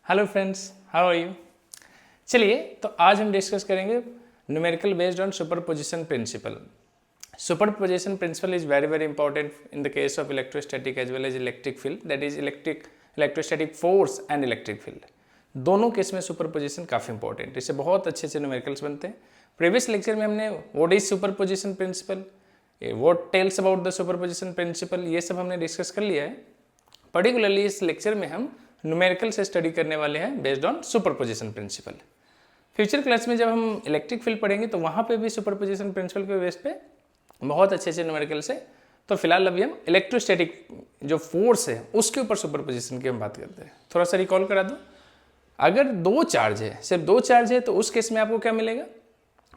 Hello friends, how are you. चलिए, तो आज हम डिस्कस करेंगे numerical based on superposition principle. Superposition principle is very very important in the case of electrostatic as well as electric field, that is electrostatic force and electric field. दोनों case में superposition काफ़ी important, इससे बहुत अच्छे अच्छे numericals बनते हैं। Previous lecture में हमने what is superposition principle, what tells about the superposition principle, ये सब हमने डिस्कस कर लिया है। पर्टिकुलरली इस लेक्चर में हम न्यूमेरिकल से स्टडी करने वाले हैं based on superposition principal. Future class में जब हम इलेक्ट्रिक फील्ड पढ़ेंगे तो वहाँ पे भी सुपरपोजिशन प्रिंसिपल के बेस पे बहुत अच्छे अच्छे न्यूमेरिकल्स है। तो फिलहाल अभी हम इलेक्ट्रोस्टैटिक जो फोर्स है उसके ऊपर सुपरपोजिशन की हम बात करते हैं। थोड़ा सा रिकॉल करा दो, अगर दो चार्ज है, सिर्फ दो चार्ज है, तो उस केस में आपको क्या मिलेगा,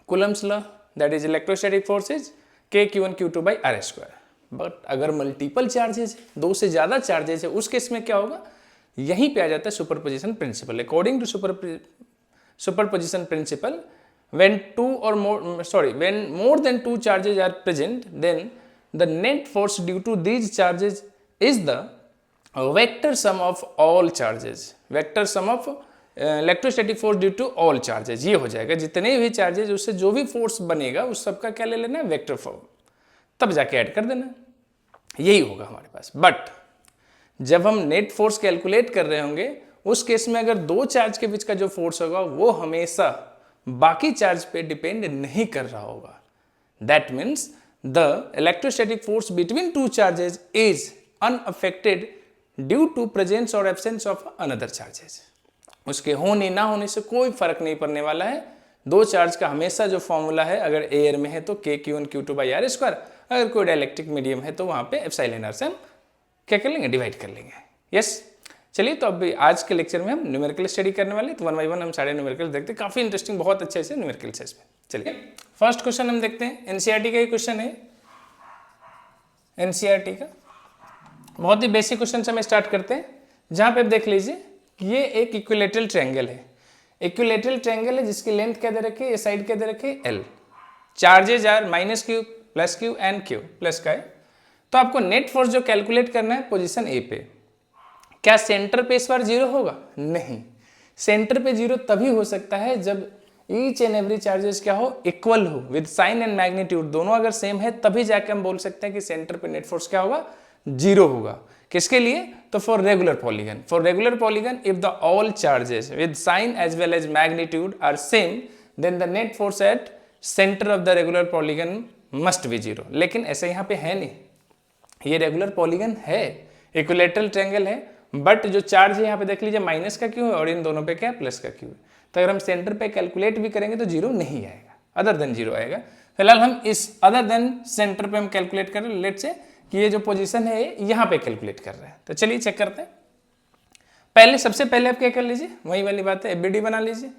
Coulomb's law, that is electrostatic forces K(Q1 Q2 by R²। But अगर मल्टीपल चार्जेस, दो से ज़्यादा चार्जेस है, उस केस में क्या होगा, यहीं पे आ जाता है superposition principle. According to superposition principle, when more than two charges are present, then the net force due to these charges is the vector sum of all charges, vector sum of electrostatic force due to all charges. ये हो जाएगा, जितने भी charges उससे जो भी force बनेगा उस सबका क्या ले लेना है, वेक्टर फॉर्म, तब जाके ऐड कर देना, यही होगा हमारे पास। बट जब हम नेट फोर्स कैलकुलेट कर रहे होंगे उस केस में अगर दो चार्ज के बीच का जो फोर्स होगा वो हमेशा बाकी चार्ज पे डिपेंड नहीं कर रहा होगा। That means the electrostatic force between two charges is unaffected due to presence और एब्सेंस ऑफ अनदर चार्जेज। उसके होने ना होने से कोई फर्क नहीं पड़ने वाला है। दो चार्ज का हमेशा जो फॉर्मूला है, अगर एयर में है तो K(Q1 Q2 by R², अगर कोई डाइलेक्ट्रिक मीडियम है तो वहां पे एप्सिलॉन r से हम क्या कर लेंगे, डिवाइड कर लेंगे। यस, चलिए, तो अभी आज के लेक्चर में हम न्यूमेरिकल स्टडी करने वाले, तो 1 by 1 हम सारे न्यूमेरिकल देखते हैं। काफी इंटरेस्टिंग, बहुत अच्छे से न्यूमेरिकल्स है इसमें। चलिए, फर्स्ट क्वेश्चन हम देखते हैं, एनसीईआरटी का ही क्वेश्चन है। एनसीईआरटी का बहुत ही बेसिक क्वेश्चन से हम स्टार्ट करते हैं, जहां पे आप देख लीजिए ये एक इक्विलेटरल ट्रायंगल है। इक्विलेटरल ट्रायंगल है जिसकी लेंथ क्या दे रखी है, ये साइड क्या दे रखी है, L। Charges are -Q, +Q and Q, plus का है। तो आपको नेट फोर्स जो कैलकुलेट करना है पोजीशन A पे, क्या सेंटर पे इस बार 0 होगा? नहीं, सेंटर पे 0 तभी हो सकता है जब ईच एंड एवरी चार्जेस क्या हो, इक्वल हो, विद साइन एंड मैग्नीट्यूड दोनों अगर सेम है, तभी जाके हम बोल सकते हैं कि सेंटर पे नेट फोर्स क्या होगा, 0 होगा। किसके लिए? तो for regular polygon, for regular polygon if the all charges with sign as well as magnitude are same, then the net force at centre of the regular polygon must be 0। लेकिन ऐसे यहाँ पे है नहीं, ये रेगुलर पॉलीगन है, equilateral triangle है, but जो चार्ज है यहाँ पे देख लीजिए माइनस का क्यू है और इन दोनों पे क्या, प्लस का क्यू है। तो अगर हम सेंटर पे कैलकुलेट भी करेंगे तो 0 नहीं आएगा, अदर देन 0 आएगा। फिलहाल हम इस अदर देन सेंटर पे हम कैलकुलेट कर रहे हैं, लेट से कि ये जो पोजीशन है यहाँ पे कैलकुलेट कर रहे हैं। तो चलिए चेक करते हैं। पहले सबसे पहले आप क्या कर लीजिए, वही वाली बात है, एफबीडी बना लीजिए।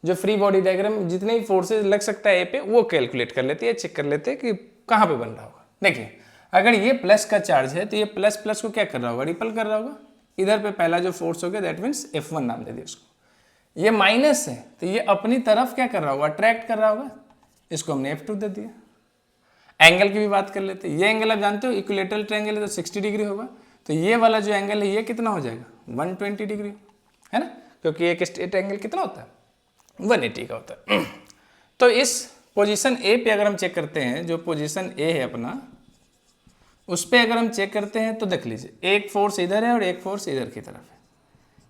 जो फ्री बॉडी डायग्राम जितने भी फोर्सेज लग सकता है ए पे, वो कैलकुलेट कर लेते हैं, चेक कर लेते हैं कि कहाँ पे बन रहा होगा। देखिए, अगर ये प्लस का चार्ज है तो ये प्लस प्लस को क्या कर रहा होगा, रिपल कर रहा होगा। इधर पे पहला जो फोर्स हो गया दैट मीन्स F1 नाम दे दिया उसको। ये माइनस है तो ये अपनी तरफ क्या कर रहा होगा, अट्रैक्ट कर रहा होगा, इसको हमने F2 दे दिया। एंगल की भी बात कर लेते हैं, ये एंगल आप जानते हो इक्विलेटरल ट्रायंगल है तो 60 डिग्री होगा, तो ये वाला जो एंगल है ये कितना हो जाएगा, 120 डिग्री, है ना, क्योंकि एक स्ट्रेट एंगल कितना होता है, 180 का होता है। तो इस पोजीशन ए पे अगर हम चेक करते हैं, जो पोजीशन ए है अपना, उस पर अगर हम चेक करते हैं तो देख लीजिए एक फोर्स इधर है और एक फोर्स इधर की तरफ है।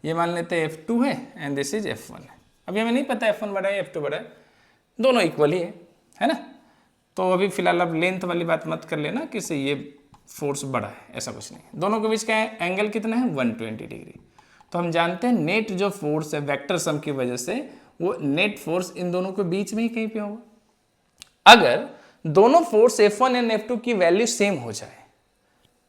ये मान लेते हैं F2 है एंड दिस इज F1 है। अभी हमें नहीं पता F1 बड़ा है F2 बड़ा है, दोनों इक्वल ही है ना। तो अभी फिलहाल अब लेंथ वाली बात मत कर लेना कि से ये फोर्स बड़ा है, ऐसा कुछ नहीं। दोनों के बीच का एंगल कितना है, 120 डिग्री। तो हम जानते हैं नेट जो फोर्स है वेक्टर सम की वजह से, वो नेट फोर्स इन दोनों के बीच में ही कहीं पे होगा। अगर दोनों फोर्स F1 एंड F2 की वैल्यू सेम हो जाए,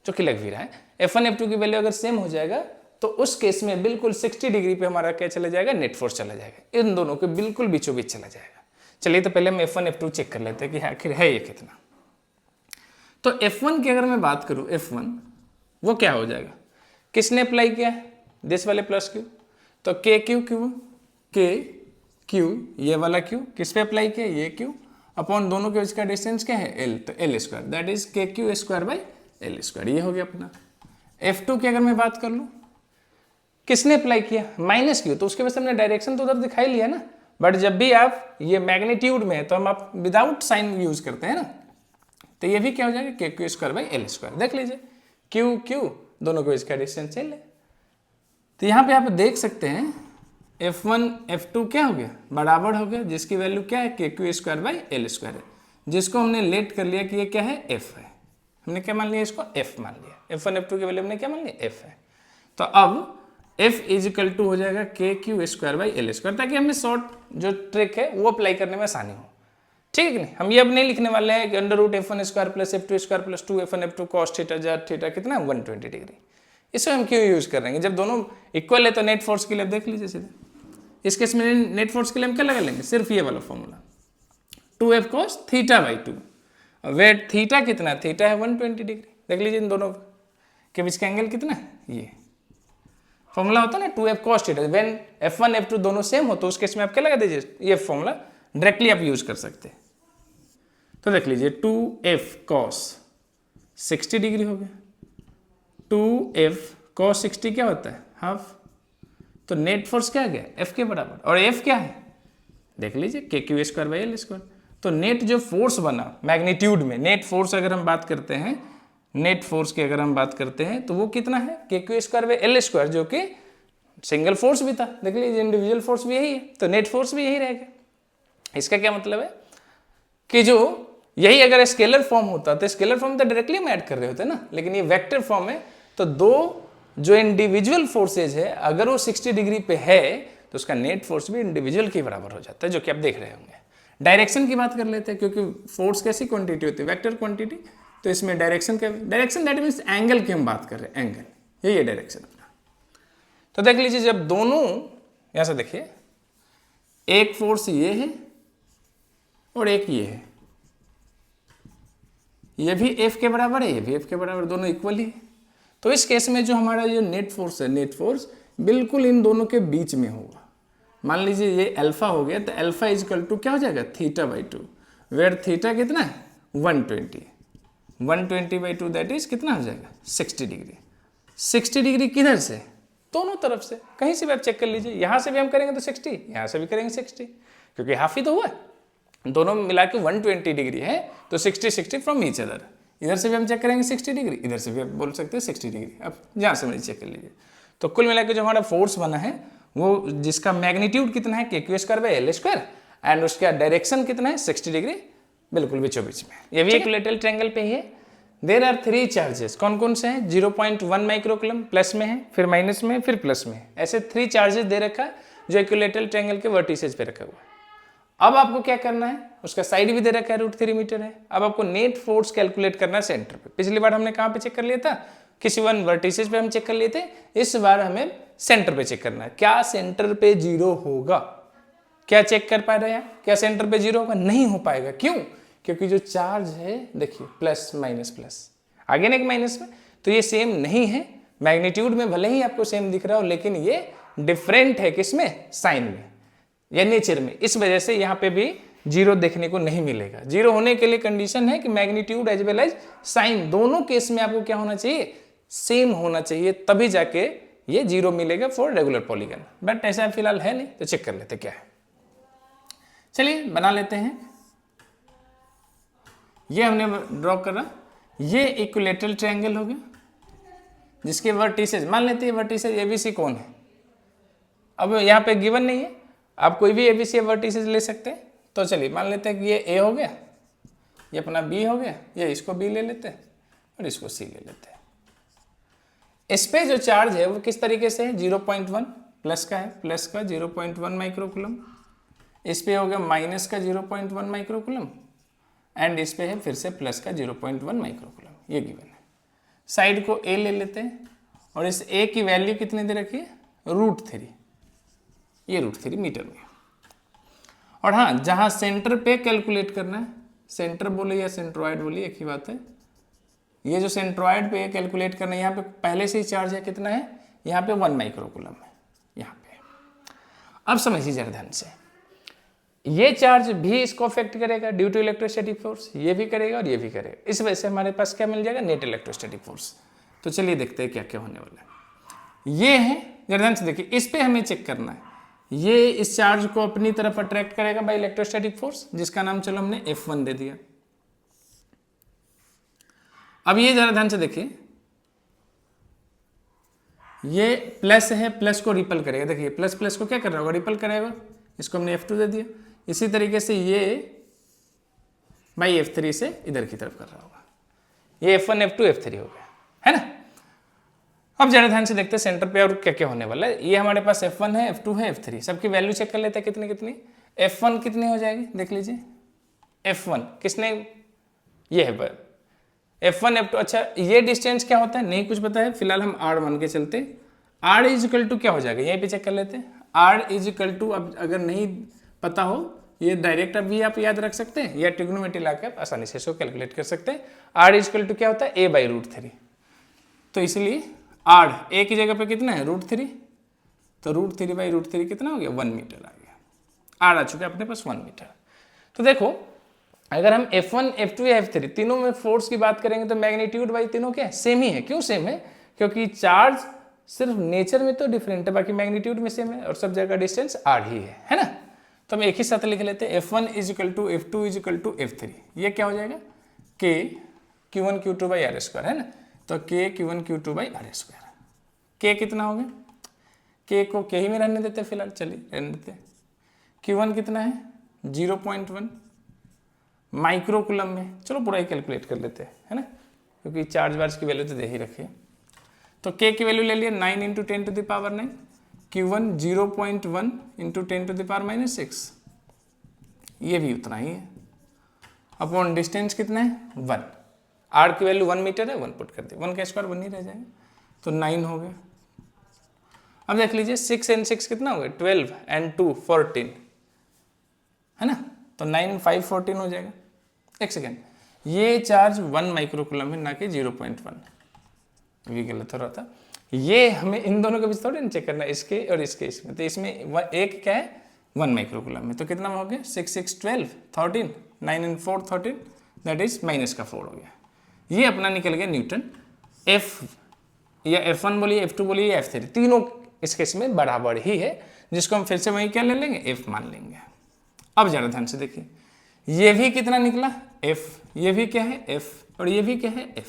जो कि लग भी रहा है, F1 F2 की वैल्यू अगर सेम हो जाएगा तो उस केस में बिल्कुल 60 डिग्री पे हमारा क्या चला जाएगा, नेट फोर्स चला जाएगा, इन दोनों के बिल्कुल बीचों बीच चला जाएगा। चलिए, तो पहले हम F1 F2 चेक कर लेते हैं कि आखिर है ये कितना। तो F1 की अगर मैं बात करूं, F1 वो क्या हो जाएगा, किसने अप्लाई किया है, दिस वाले प्लस क्यू, तो K ये वाला Q किस पे अप्लाई किया, ये Q अपॉन दोनों के बीच का डिस्टेंस क्या है, L, तो L², that is KQ² by L², ये हो गया अपना। F2 की अगर मैं बात कर लूं, किसने अप्लाई किया, माइनस क्यू, तो उसके वजह से हमने डायरेक्शन तो उधर दिखाई लिया ना। बट जब भी आप ये मैग्नीट्यूड में है तो हम आप विदाउट साइन यूज करते हैं ना, तो ये भी क्या हो जाएगा के Q square by L square. देख लीजिए क्यू क्यू दोनों को इसका डिस्टेंस एल है। तो यहाँ पे आप देख सकते हैं F1 F2 क्या हो गया, बराबर हो गया, जिसकी वैल्यू क्या है के Q square by L square है, जिसको हमने लेट कर लिया कि ये क्या है F है। हमने क्या मान लिया, इसको F मान लिया। F1 F2 की वैल्यू हमने क्या मान लिया, F है। तो अब F इज इक्वल टू हो जाएगा के Q square by L square, ताकि हमें शॉर्ट जो ट्रिक है वो अप्लाई करने में आसानी हो। ठीक है कि नहीं, हम ये अब नहीं लिखने वाले हैं कि under root F1 square plus F2 square plus 2 F1 F2 cos theta जा थीटा कितना 120 डिग्री। इसे हम क्यों यूज कर रहे हैं, जब दोनों इक्वल है तो नेट फोर्स के लिए देख लीजिए सीधे। इस केस में नेट फोर्स के लिए हम क्या लगा लेंगे, सिर्फ ये वाला formula 2F cos theta by 2, wait theta कितना है, थीटा है 120 डिग्री। देख लीजिए इन दोनों के बीच का एंगल कितना है, ये फॉर्मूला होता है ना 2F cos theta. When F1 F2 दोनों सेम हो तो उस केस में आप क्या लगा दीजिए, ये फॉर्मूला डायरेक्टली आप यूज कर सकते हैं। तो देख लीजिए 2F cos 60 डिग्री हो गया, 2F cos 60 क्या होता है, हाफ। तो नेट फोर्स क्या आ गया, F के बराबर, और F क्या है देख लीजिए के Q square by L square. तो नेट जो फोर्स बना मैग्नीट्यूड में, नेट फोर्स अगर हम बात करते हैं, नेट फोर्स की अगर हम बात करते हैं तो वो कितना है के Q square by L square, जो कि सिंगल फोर्स भी था। देख लीजिए इंडिविजुअल फोर्स भी यही है, तो नेट फोर्स भी यही रहेगा। इसका क्या मतलब है कि जो यही अगर स्केलर फॉर्म होता तो स्केलर फॉर्म तो डायरेक्टली हम ऐड कर रहे होते ना, लेकिन ये वेक्टर फॉर्म है, तो दो जो इंडिविजुअल फोर्सेज है अगर वो 60 डिग्री पे है तो उसका नेट फोर्स भी इंडिविजुअल के बराबर हो जाता है, जो कि आप देख रहे होंगे। डायरेक्शन की बात कर लेते हैं, क्योंकि फोर्स कैसी क्वांटिटी होती है, वेक्टर क्वांटिटी, तो इसमें डायरेक्शन दैट मीन्स एंगल की हम बात कर रहे हैं, एंगल यही है डायरेक्शन अपना। तो देख लीजिए जब दोनों यहां से देखिए, एक फोर्स ये है और एक ये है, ये भी F के बराबर है, ये भी F के बराबर, दोनों इक्वल ही है। तो इस केस में जो हमारा जो नेट फोर्स है, नेट फोर्स बिल्कुल इन दोनों के बीच में होगा। मान लीजिए ये अल्फा हो गया, तो अल्फा इज इक्वल टू क्या हो जाएगा, थीटा बाई 2, वेयर थीटा कितना है 120 बाई 2 दैट इज कितना हो जाएगा 60 डिग्री। 60 डिग्री किधर से, दोनों तरफ से, कहीं से भी आप चेक कर लीजिए, यहां से भी हम करेंगे तो 60, यहां से भी करेंगे 60, क्योंकि हाफ ही तो हुआ, दोनों मिला के 120 डिग्री है, तो 60 फ्रॉम ईच अदर। इधर से भी हम चेक करेंगे 60 डिग्री, इधर से भी आप बोल सकते हैं 60 डिग्री, अब जहाँ से मर्जी चेक कर लीजिए। तो कुल मिला के जो हमारा फोर्स बना है वो जिसका मैग्नीट्यूड कितना है के Q square by L square, and उसका डायरेक्शन कितना है 60 डिग्री, बिल्कुल बीचों बीच में। ये भी इक्विलैटरल ट्रायंगल पे ही है। देयर आर 3 चार्जेस, कौन कौन से हैं, 0.1 माइक्रोकूलम प्लस में है, फिर माइनस में, फिर प्लस में है, ऐसे 3 चार्जेस दे रखा है जो इक्विलैटरल ट्रायंगल के वर्टिसेज पे रखा हुआ है। अब आपको क्या करना है, उसका साइड भी दे रखा है √3 मीटर है। अब आपको नेट फोर्स कैलकुलेट करना है सेंटर पे। पिछली बार हमने कहाँ पे चेक कर लिया था, किसी वन वर्टिसेज पे हम चेक कर लिए थे, इस बार हमें सेंटर पे चेक करना है। क्या सेंटर पे 0 होगा, क्या चेक कर पा रहे हैं, क्या सेंटर पे 0 होगा, नहीं हो पाएगा। क्यों, क्योंकि जो चार्ज है देखिए प्लस माइनस प्लस, आगे ना एक माइनस में, तो ये सेम नहीं है। मैग्नीट्यूड में भले ही आपको सेम दिख रहा हो, लेकिन ये डिफरेंट है किसमें, साइन में या नेचर में। इस वजह से यहाँ पे भी 0 देखने को नहीं मिलेगा। 0 होने के लिए कंडीशन है कि magnitude as well as sign दोनों केस में आपको क्या होना चाहिए, सेम होना चाहिए, तभी जाके ये 0 मिलेगा फॉर रेगुलर पॉलीगन। बट ऐसा फिलहाल है नहीं, तो चेक कर लेते क्या है। चलिए बना लेते हैं। ये हमने ड्रॉ करा, ये इक्विलैटरल ट्रायंगल हो गया जिसके वर्टिसेज मान लेते हैं, वर्टिसेज एबीसी कौन है। अब यहाँ पे गिवन नहीं है, आप कोई भी एबीसी वर्टिसेज ले सकते हैं। तो चलिए मान लेते हैं कि ये ए हो गया, ये अपना बी हो गया, ये इसको बी ले लेते हैं और इसको सी ले लेते हैं। इस पे जो चार्ज है वो किस तरीके से है, 0.1 प्लस का है, प्लस का 0.1 माइक्रोकूलम, इस पे हो गया माइनस का 0.1 माइक्रोकूलम, एंड इस पे है फिर से प्लस का 0.1 माइक्रोकूलम, ये गिवन है। साइड को ए ले लेते हैं और इस ए की वैल्यू कितनी दे रखी है, √3, ये √3 मीटर में। और हाँ, जहां सेंटर पे कैलकुलेट करना है, सेंटर बोले या सेंट्रॉइड बोले एक ही बात है, ये जो सेंट्रॉइड पे कैलकुलेट करना है, यहाँ पे पहले से ही चार्ज है कितना है, यहाँ पे 1 माइक्रोकूलम है यहाँ पे। अब समझिए जरा ध्यान से, ये चार्ज भी इसको अफेक्ट करेगा ड्यू टू इलेक्ट्रोस्टैटिक फोर्स, ये भी करेगा और ये भी करेगा। इस वजह से हमारे पास क्या मिल जाएगा, नेट इलेक्ट्रोस्टैटिक फोर्स। तो चलिए देखते हैं क्या क्या होने वाला है। ये है जरा ध्यान से देखिए, इस पे हमें चेक करना है, ये इस चार्ज को अपनी तरफ अट्रैक्ट करेगा बाय इलेक्ट्रोस्टैटिक फोर्स, जिसका नाम चलो हमने F1 दे दिया। अब ये जरा ध्यान से देखिए, ये प्लस है, प्लस को रिपल करेगा, देखिए प्लस प्लस को क्या कर रहा होगा, रिपल करेगा, इसको हमने F2 दे दिया। इसी तरीके से ये बाई F3 से इधर की तरफ कर रहा होगा, ये F1 F2 F3 हो गया, है ना। अब जरा ध्यान से देखते हैं सेंटर पे और क्या क्या होने वाला है। ये हमारे पास F1 है, F2 है, F3, सबकी वैल्यू चेक कर लेते हैं कितनी कितनी। F1 कितनी हो जाएगी, देख लीजिए, F1 किसने, ये है F1 F2। अच्छा ये डिस्टेंस क्या होता है, नहीं कुछ पता है, फिलहाल हम R मान के चलते। R इज इक्वल टू क्या हो जाएगा, यहीं पे चेक कर लेते हैं। R इज इक्वल टू, अब अगर नहीं पता हो ये डायरेक्ट अभी आप याद रख सकते हैं, या ट्रिग्नोमेट्री लाके आप आसानी से इसको कैलकुलेट कर सकते हैं। R इज इक्वल टू क्या होता है, A/√3, तो इसलिए R A की जगह पे कितना है, √3, तो √3/√3 कितना हो गया, 1 मीटर आ गया। R आ चुका है अपने पास 1 मीटर। तो देखो अगर हम F1 F2 या F3 तीनों में फोर्स की बात करेंगे तो मैग्नीट्यूड भाई तीनों क्या है, सेम ही है। क्यों सेम है, क्योंकि चार्ज सिर्फ नेचर में तो डिफरेंट है, बाकी मैग्नीट्यूड में सेम है और सब जगह डिस्टेंस R ही है ना। तो हम एक ही साथ लिख लेते हैं, F1 is equal to F2 is equal to F3। ये क्या हो जाएगा, K Q1 Q2/r², है ना। तो K Q1 Q2/r², K कितना हो गया, K को K ही में रहने देते फिलहाल, चलिए रहने देते। Q1 कितना है, 0.1 माइक्रोकुलम में, चलो पूरा ही कैलकुलेट कर लेते हैं, है ना, क्योंकि चार्ज वार्ज की वैल्यू तो दे ही रखी है। तो K की वैल्यू ले लिया 9 × 10⁻⁹, Q1 0.1 × 10⁻⁻6, ये भी उतना ही है। अपॉन डिस्टेंस कितना है, 1, R की वैल्यू 1 मीटर है, 1 पुट कर दे, 1 का स्क्वायर 1 ही रह जाएगा, तो 9 हो गया। अब देख लीजिए 6 and 6 कितना हो गया, 12 and 2 14, है ना, तो 9 5 14 हो जाएगा। एक सेकेंड, ये चार्ज 1 माइक्रोकुलम है, ना कि 0.1, ये गलत हो रहा था। ये हमें इन दोनों के बीच थोड़ी ना चेक करना, इसके और इसके इसमें, तो इसमें एक क्या है 1 माइक्रोकुलम में, तो कितना हो गया 6 6 12 13, 9 and 4 13, दैट इज -4 हो गया। ये अपना निकल गया न्यूटन। F या F1 बोलिए, F2 बोलिए या F3, तीनों इस केस में बराबर ही है, जिसको हम फिर से वही क्या ले लेंगे, F मान लेंगे। अब जरा ध्यान से देखिए, ये भी कितना निकला F, ये भी क्या है F, और ये भी क्या है F।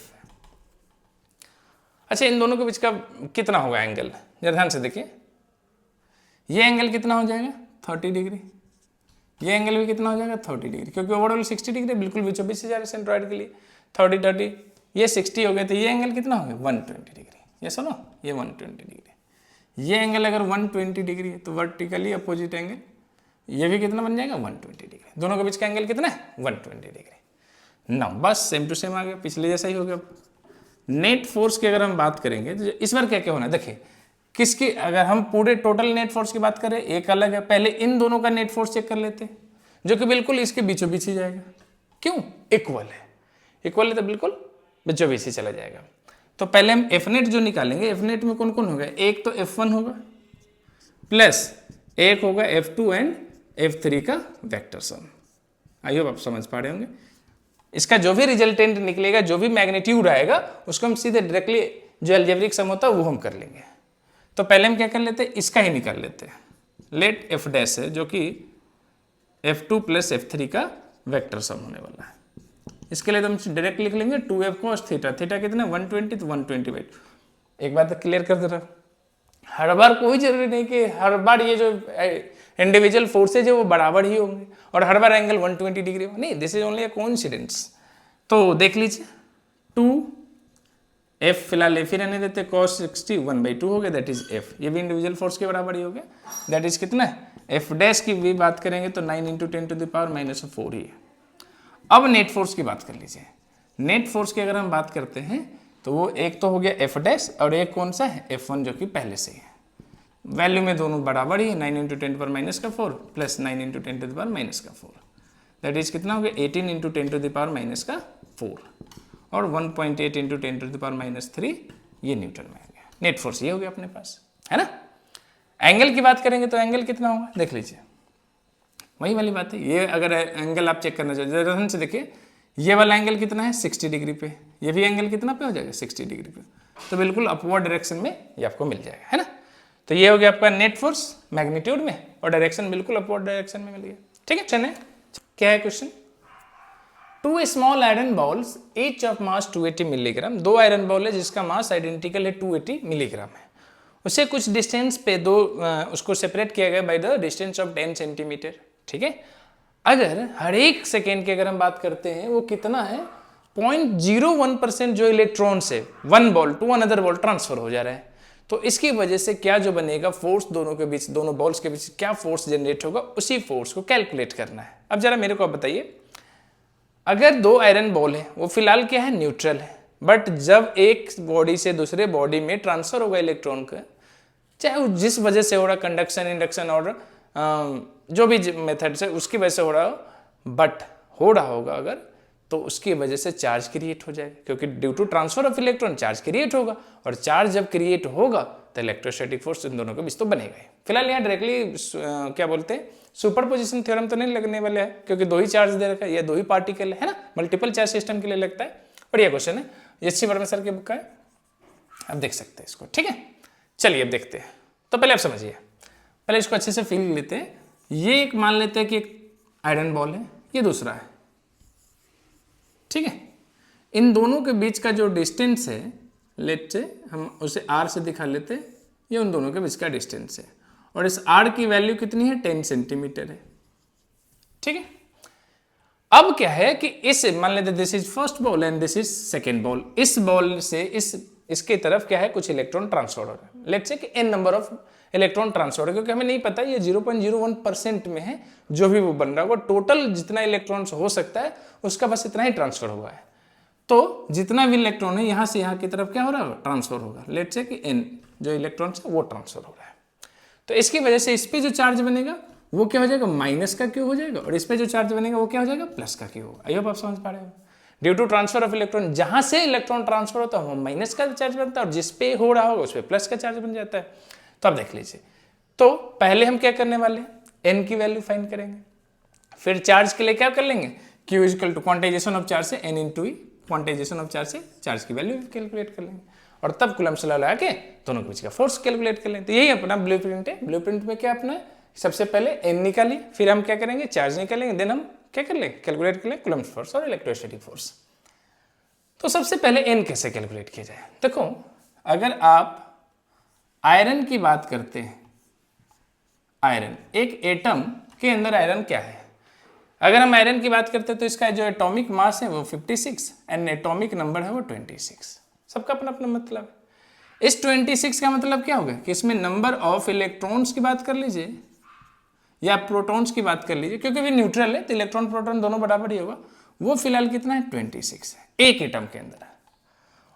अच्छा इन दोनों के बीच का कितना होगा एंगल, जरा ध्यान से देखिए, ये एंगल कितना हो जाएगा 30 डिग्री, ये एंगल भी कितना हो जाएगा 30 डिग्री, क्योंकि ओवरऑल 60 डिग्री बिल्कुल बीचों बीच से जा रहे सेंट्रॉइड के लिए, 30 30, ये 60 हो गया, तो ये एंगल कितना हो गया 120 डिग्री, ये सुनो ये 120 डिग्री। ये एंगल अगर 120 डिग्री है तो वर्टिकली अपोजिट एंगल ये भी कितना बन जाएगा 120 डिग्री, दोनों के बीच का एंगल कितना है 120 डिग्री। ना बस सेम टू सेम आ गया, पिछले जैसा ही हो गया। नेट फोर्स की अगर हम बात करेंगे तो इस बार क्या क्या होना है, देखिए किसकी, अगर हम पूरे टोटल नेट फोर्स की बात करें एक अलग है, पहले इन दोनों का नेट फोर्स चेक कर लेते हैं, जो कि बिल्कुल इसके बीचों बीच ही जाएगा। क्यों, इक्वल है, इक्वल है तो बिल्कुल बीचों बीच ही चला जाएगा। तो पहले हम एफ नेट जो निकालेंगे, एफ नेट में कौन कौन होगा, एक तो F1 होगा प्लस एक होगा F2 एंड F3 का वेक्टर सम। आई होप आप समझ पा रहे होंगे। इसका जो भी रिजल्टेंट निकलेगा, जो भी मैग्नीट्यूड आएगा, उसको हम सीधे डायरेक्टली जो अलजेब्रिक सम होता है वो हम कर लेंगे। तो पहले हम क्या कर लेते हैं, इसका ही निकाल लेते हैं। लेट F डैश है जो कि F2 प्लस F3 का वेक्टर सम होने वाला है। इसके लिए तो हम डायरेक्ट लिख लेंगे 2F cos थीटा, थीटा कितना 120, तो 120/2। एक बात क्लियर कर दे रहा, हर बार कोई जरूरी नहीं कि हर बार ये जो इंडिविजुअल फोर्सेज है वो बराबर ही होंगे और हर बार एंगल 120 डिग्री हो, नहीं, this is only a coincidence. तो देख लीजिए 2F फिलहाल F ही रहने देते, cos 60 1/2 हो गया, दैट इज F, ये भी इंडिविजुअल फोर्स के बराबर ही हो गया, दैट इज कितना है F डैश की भी बात करेंगे तो 9 × 10⁻⁻4 ही है। अब नेट फोर्स की बात कर लीजिए। नेट फोर्स की अगर हम बात करते हैं तो वो एक तो हो गया F डैश और एक कौन सा है F1 जो कि पहले से ही है। वैल्यू में दोनों बराबर ही है, 9 × 10⁻⁻4 प्लस 9 × 10⁻⁻4, दैट इज कितना हो गया 18 × 10⁻⁻4 और 1.8 × 10⁻³ ये न्यूटन में आ गया। नेट फोर्स ये हो गया अपने पास, है ना। एंगल की बात करेंगे तो एंगल कितना होगा, देख लीजिए वही वाली बात है। ये अगर एंगल आप चेक करना चाहिए ध्यान से देखिए, ये वाला एंगल कितना है 60 डिग्री पे, ये भी एंगल कितना पे हो जाएगा 60 डिग्री पे, तो बिल्कुल अपवर्ड डायरेक्शन में ये आपको मिल जाएगा, है ना। तो ये हो गया आपका नेट फोर्स मैग्नीट्यूड में, और डायरेक्शन बिल्कुल अपवर्ड डायरेक्शन में मिल गया। ठीक है, चलिए क्या है question. 2 small iron balls each of mass 280 milligram, 2 iron ball है जिसका मास आइडेंटिकल है 280 मिलीग्राम है, उसे कुछ डिस्टेंस पे उसको सेपरेट किया गया by the distance of 10 centimetre. ठीक है, अगर हर एक सेकेंड की अगर हम बात करते हैं वो कितना है 0.01% जो इलेक्ट्रॉन्स है one ball to another ball transfer हो जा रहा है, तो इसकी वजह से क्या जो बनेगा फोर्स दोनों के बीच, दोनों बॉल्स के बीच क्या फोर्स जनरेट होगा, उसी फोर्स को कैलकुलेट करना है। अब जरा मेरे को आप बताइए, अगर 2 आयरन बॉल है वो फिलहाल क्या है न्यूट्रल है, बट जब एक बॉडी से दूसरे बॉडी में ट्रांसफर होगा इलेक्ट्रॉन का, चाहे वो जिस वजह से हो रहा, कंडक्शन इंडक्शन और जो भी मेथड से उसकी वजह से हो रहा हो, बट हो रहा होगा अगर, तो उसकी वजह से चार्ज क्रिएट हो जाएगा, क्योंकि due to transfer of electron charge create होगा, और चार्ज जब क्रिएट होगा तो इलेक्ट्रोस्टैटिक फोर्स इन दोनों के बीच तो बनेगा ही। फिलहाल यहाँ डायरेक्टली क्या बोलते हैं सुपरपोजिशन थ्योरम तो नहीं लगने वाले है, क्योंकि 2 ही चार्ज दे रखा है, ये 2 ही पार्टिकल है ना, मल्टीपल चार्ज सिस्टम के लिए लगता है। बढ़िया क्वेश्चन है, एच.सी. वर्मा सर की बुक का है, आप देख सकते हैं इसको। ठीक है, चलिए अब देखते हैं। तो पहले आप समझिए, पहले इसको अच्छे से फील लेते हैं। ये एक मान लेते हैं कि एक आयरन बॉल है, ये दूसरा है। ठीक है, इन दोनों के बीच का जो डिस्टेंस है, लेट से हम उसे r से दिखा लेते हैं, ये उन दोनों के बीच का डिस्टेंस है, और इस r की वैल्यू कितनी है 10 सेंटीमीटर है। ठीक है, अब क्या है कि इस मान लेते this is first ball and this is second ball, इस बॉल से इसके तरफ क्या है कुछ इलेक्ट्रॉन ट्रांसफर हो रहा है, लेट्स से कि n number of electron transfer है, क्योंकि हमें नहीं पता ये 0.01% में है, जो भी वो बन रहा होगा टोटल जितना इलेक्ट्रॉन्स हो सकता है उसका बस इतना ही ट्रांसफर हुआ है। तो जितना भी इलेक्ट्रॉन है यहाँ से यहाँ की तरफ क्या हो रहा होगा ट्रांसफर होगा, लेट्स से कि n जो इलेक्ट्रॉन्स है वो ट्रांसफर हो रहा है। तो इसकी वजह से इस पे जो चार्ज बनेगा वो क्या हो जाएगा माइनस का क्यू हो जाएगा, और इस पे जो चार्ज बनेगा वो क्या हो जाएगा प्लस का क्यू होगा। आई होप आप समझ पा रहे हो। Due to transfer of electron, जहां से इलेक्ट्रॉन ट्रांसफर होता है वो माइनस का चार्ज बनता है, और जिस पे हो रहा होगा उस पर प्लस का चार्ज बन जाता है। तो आप देख लीजिए, तो पहले हम क्या करने वाले हैं n की वैल्यू फाइंड करेंगे, फिर चार्ज के लिए क्या कर लेंगे q equal to quantization of charge से n into e, quantization of charge से चार्ज की वैल्यू कैलकुलेट कर लेंगे, और तब कूलम्ब लॉ लगा के दोनों के बीच का फोर्स कैलकुलेट कर लेंगे। तो यही अपना ब्लूप्रिंट है। ब्लूप्रिंट में क्या अपना है, सबसे पहले n निकालिए, फिर हम क्या करेंगे चार्ज निकालेंगे, देन हम क्या कर लेंगे कैलकुलेट कर लेंगे कूलम्ब फोर्स और इलेक्ट्रोस्टैटिक फोर्स। तो सबसे पहले n कैसे कैलकुलेट किया जाए, देखो अगर आप आयरन की बात करते हैं, आयरन एक एटम के अंदर आयरन क्या है, अगर हम आयरन की बात करते हैं तो इसका जो एटॉमिक मास है वो 56 एंड एटॉमिक नंबर है वो 26। सबका अपना अपना मतलब है। इस 26 का मतलब क्या होगा कि इसमें नंबर ऑफ इलेक्ट्रॉन्स की बात कर लीजिए या प्रोटॉन्स की बात कर लीजिए, क्योंकि भी न्यूट्रल है तो इलेक्ट्रॉन प्रोटॉन दोनों बराबर ही होगा, वो फिलहाल कितना है 26 है एक एटम के अंदर,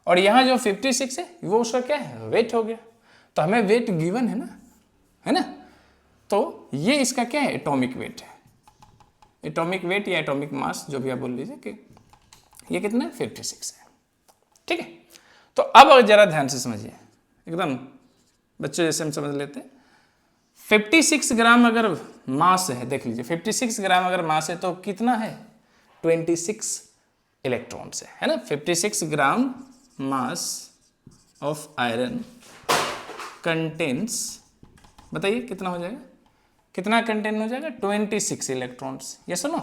और यहाँ जो 56 है वो उसका क्या है वेट हो गया। तो हमें वेट गिवन है ना, तो ये इसका क्या है एटॉमिक वेट है, एटॉमिक वेट या एटॉमिक मास जो भी आप बोल लीजिए कि ये कितना है 56 है। ठीक है, तो अब जरा ध्यान से समझिए, एकदम बच्चों जैसे हम समझ लेते हैं। 56 ग्राम अगर मास है, देख लीजिए 56 ग्राम अगर मास है तो कितना है 26 इलेक्ट्रॉन्स है ना। 56 ग्राम मास ऑफ आयरन कंटेन्स, बताइए कितना हो जाएगा, कितना कंटेन हो जाएगा 26 इलेक्ट्रॉन्स, ये सुनो।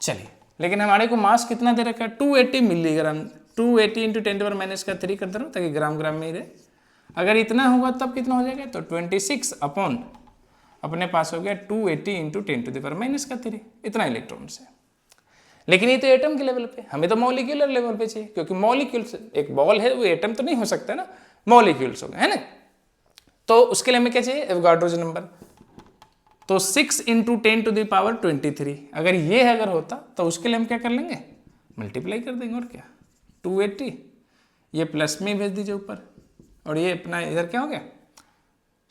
चलिए, लेकिन हमारे को मास कितना दे रखा है 280 मिलीग्राम, 280 इंटू 10⁻³ कर दे रहा हूँ ताकि ग्राम ग्राम में ही रहे। अगर इतना होगा तब कितना हो जाएगा, तो 26 अपॉन अपने पास हो गया 280 इंटू 10⁻³ इतना इलेक्ट्रॉन्स है। लेकिन ये तो एटम के लेवल पे, हमें तो मॉलिक्यूलर लेवल पे चाहिए, क्योंकि मॉलिक्यूल्स एक बॉल है वो एटम तो नहीं हो सकता ना, मॉलिक्यूल्स हो गए है ना। तो उसके लिए हमें क्या चाहिए एवोगाड्रोज नंबर, तो 6 इंटू 10⁻23 अगर ये अगर होता तो उसके लिए हम क्या कर लेंगे मल्टीप्लाई कर देंगे, और क्या 280 ये प्लस में भेज दीजिए ऊपर, और ये अपना इधर क्या हो गया,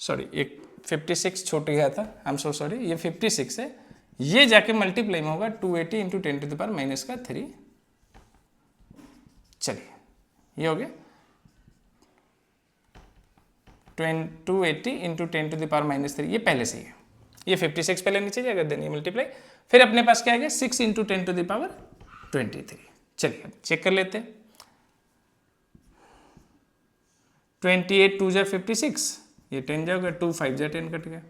सॉरी एक 56 छूट गया था, आई एम सो सॉरी, ये 56 है, ये जाके मल्टीप्लाई में होगा 280 इंटू 10⁻³ चलिए ये हो गया 280 इंटू 10⁻³ ये पहले से ही है, ये 56 पहले नीचे जाएगा, देन ये मल्टीप्लाई, फिर अपने पास क्या आ गया 6 इंटू 10⁻23। चलिए अब चेक कर लेते हैं, 28 2 जा 56, ये 10 जाओगे, 2 5 जा 10 कट गया,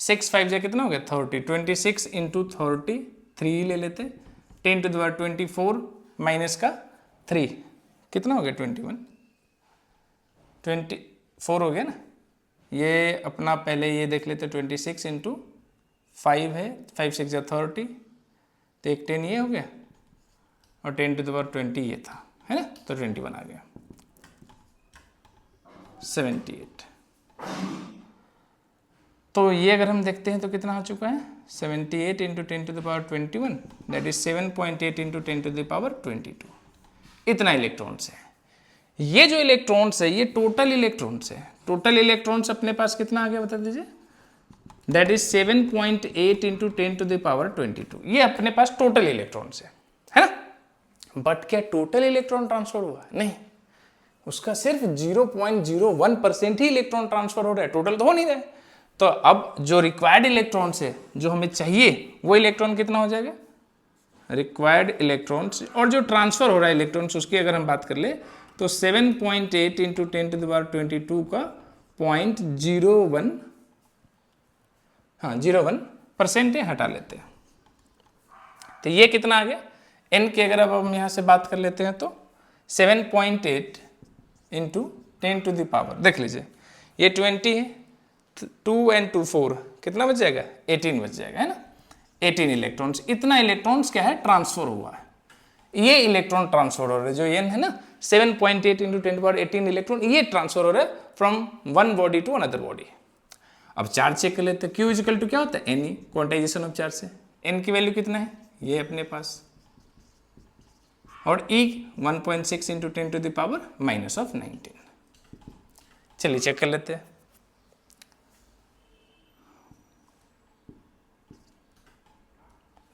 6 5 जा कितना हो गया 30, 26 इंटू 30 3 ले लेते, 10 टू द पावर 24 माइनस का 3 कितना हो गया 21, 24 हो गया ना। ये अपना पहले ये देख लेते 26 इंटू 5 है, 5 6 जा 30, तो एक 10 ये हो गया और 10 टू द पावर 20 ये था, है ना, तो 21 आ गया 78। तो ये अगर हम देखते हैं तो कितना आ चुका है 78 into 10 to the power 21, that is 7.8 into 10 to the power 22। इतना इलेक्ट्रॉन्स है। ये जो इलेक्ट्रॉन्स है ये टोटल इलेक्ट्रॉन्स है। टोटल इलेक्ट्रॉन्स अपने पास कितना आ गया बता दीजिए, that is 7.8 into 10 to the power 22। ये अपने पास टोटल इलेक्ट्रॉन्स है ना। बट क्या टोटल इलेक्ट्रॉन ट्रांसफर हुआ? नहीं, उसका सिर्फ 0.01% ही इलेक्ट्रॉन ट्रांसफर हो रहा है, टोटल तो हो नहीं रहा है। तो अब जो रिक्वायर्ड इलेक्ट्रॉन्स है, जो हमें चाहिए, वो इलेक्ट्रॉन कितना हो जाएगा, रिक्वायर्ड इलेक्ट्रॉन्स, और जो ट्रांसफर हो रहा है इलेक्ट्रॉन्स उसकी अगर हम बात कर ले तो 7.8 इंटू 10 टू द पावर 22 का 0.01, हाँ 01% है, हटा लेते हैं। तो ये कितना आ गया n की, अगर अब हम यहाँ से बात कर लेते हैं तो 7.8 इंटू 10 टू द पावर, देख लीजिए ये 20 है, 2 and 2 4 कितना बच जाएगा 18 बच जाएगा, है ना। 18 इलेक्ट्रॉन्स, इतना इलेक्ट्रॉन्स क्या है ट्रांसफर हुआ है। ये इलेक्ट्रॉन ट्रांसफर हो रहा है, जो n है ना 7.8 इंटू 10 पावर 18 इलेक्ट्रॉन, ये ट्रांसफर हो रहा है from one body to another body. अब चार्ज चेक कर लेते हैं, Q इक्वल टू क्या होता है N, क्वांटाइजेशन ऑफ चार्ज से। n की वैल्यू कितना है ये अपने पास, और E 1.6 into 10 to the power minus of 19। चलिए चेक कर लेते हैं।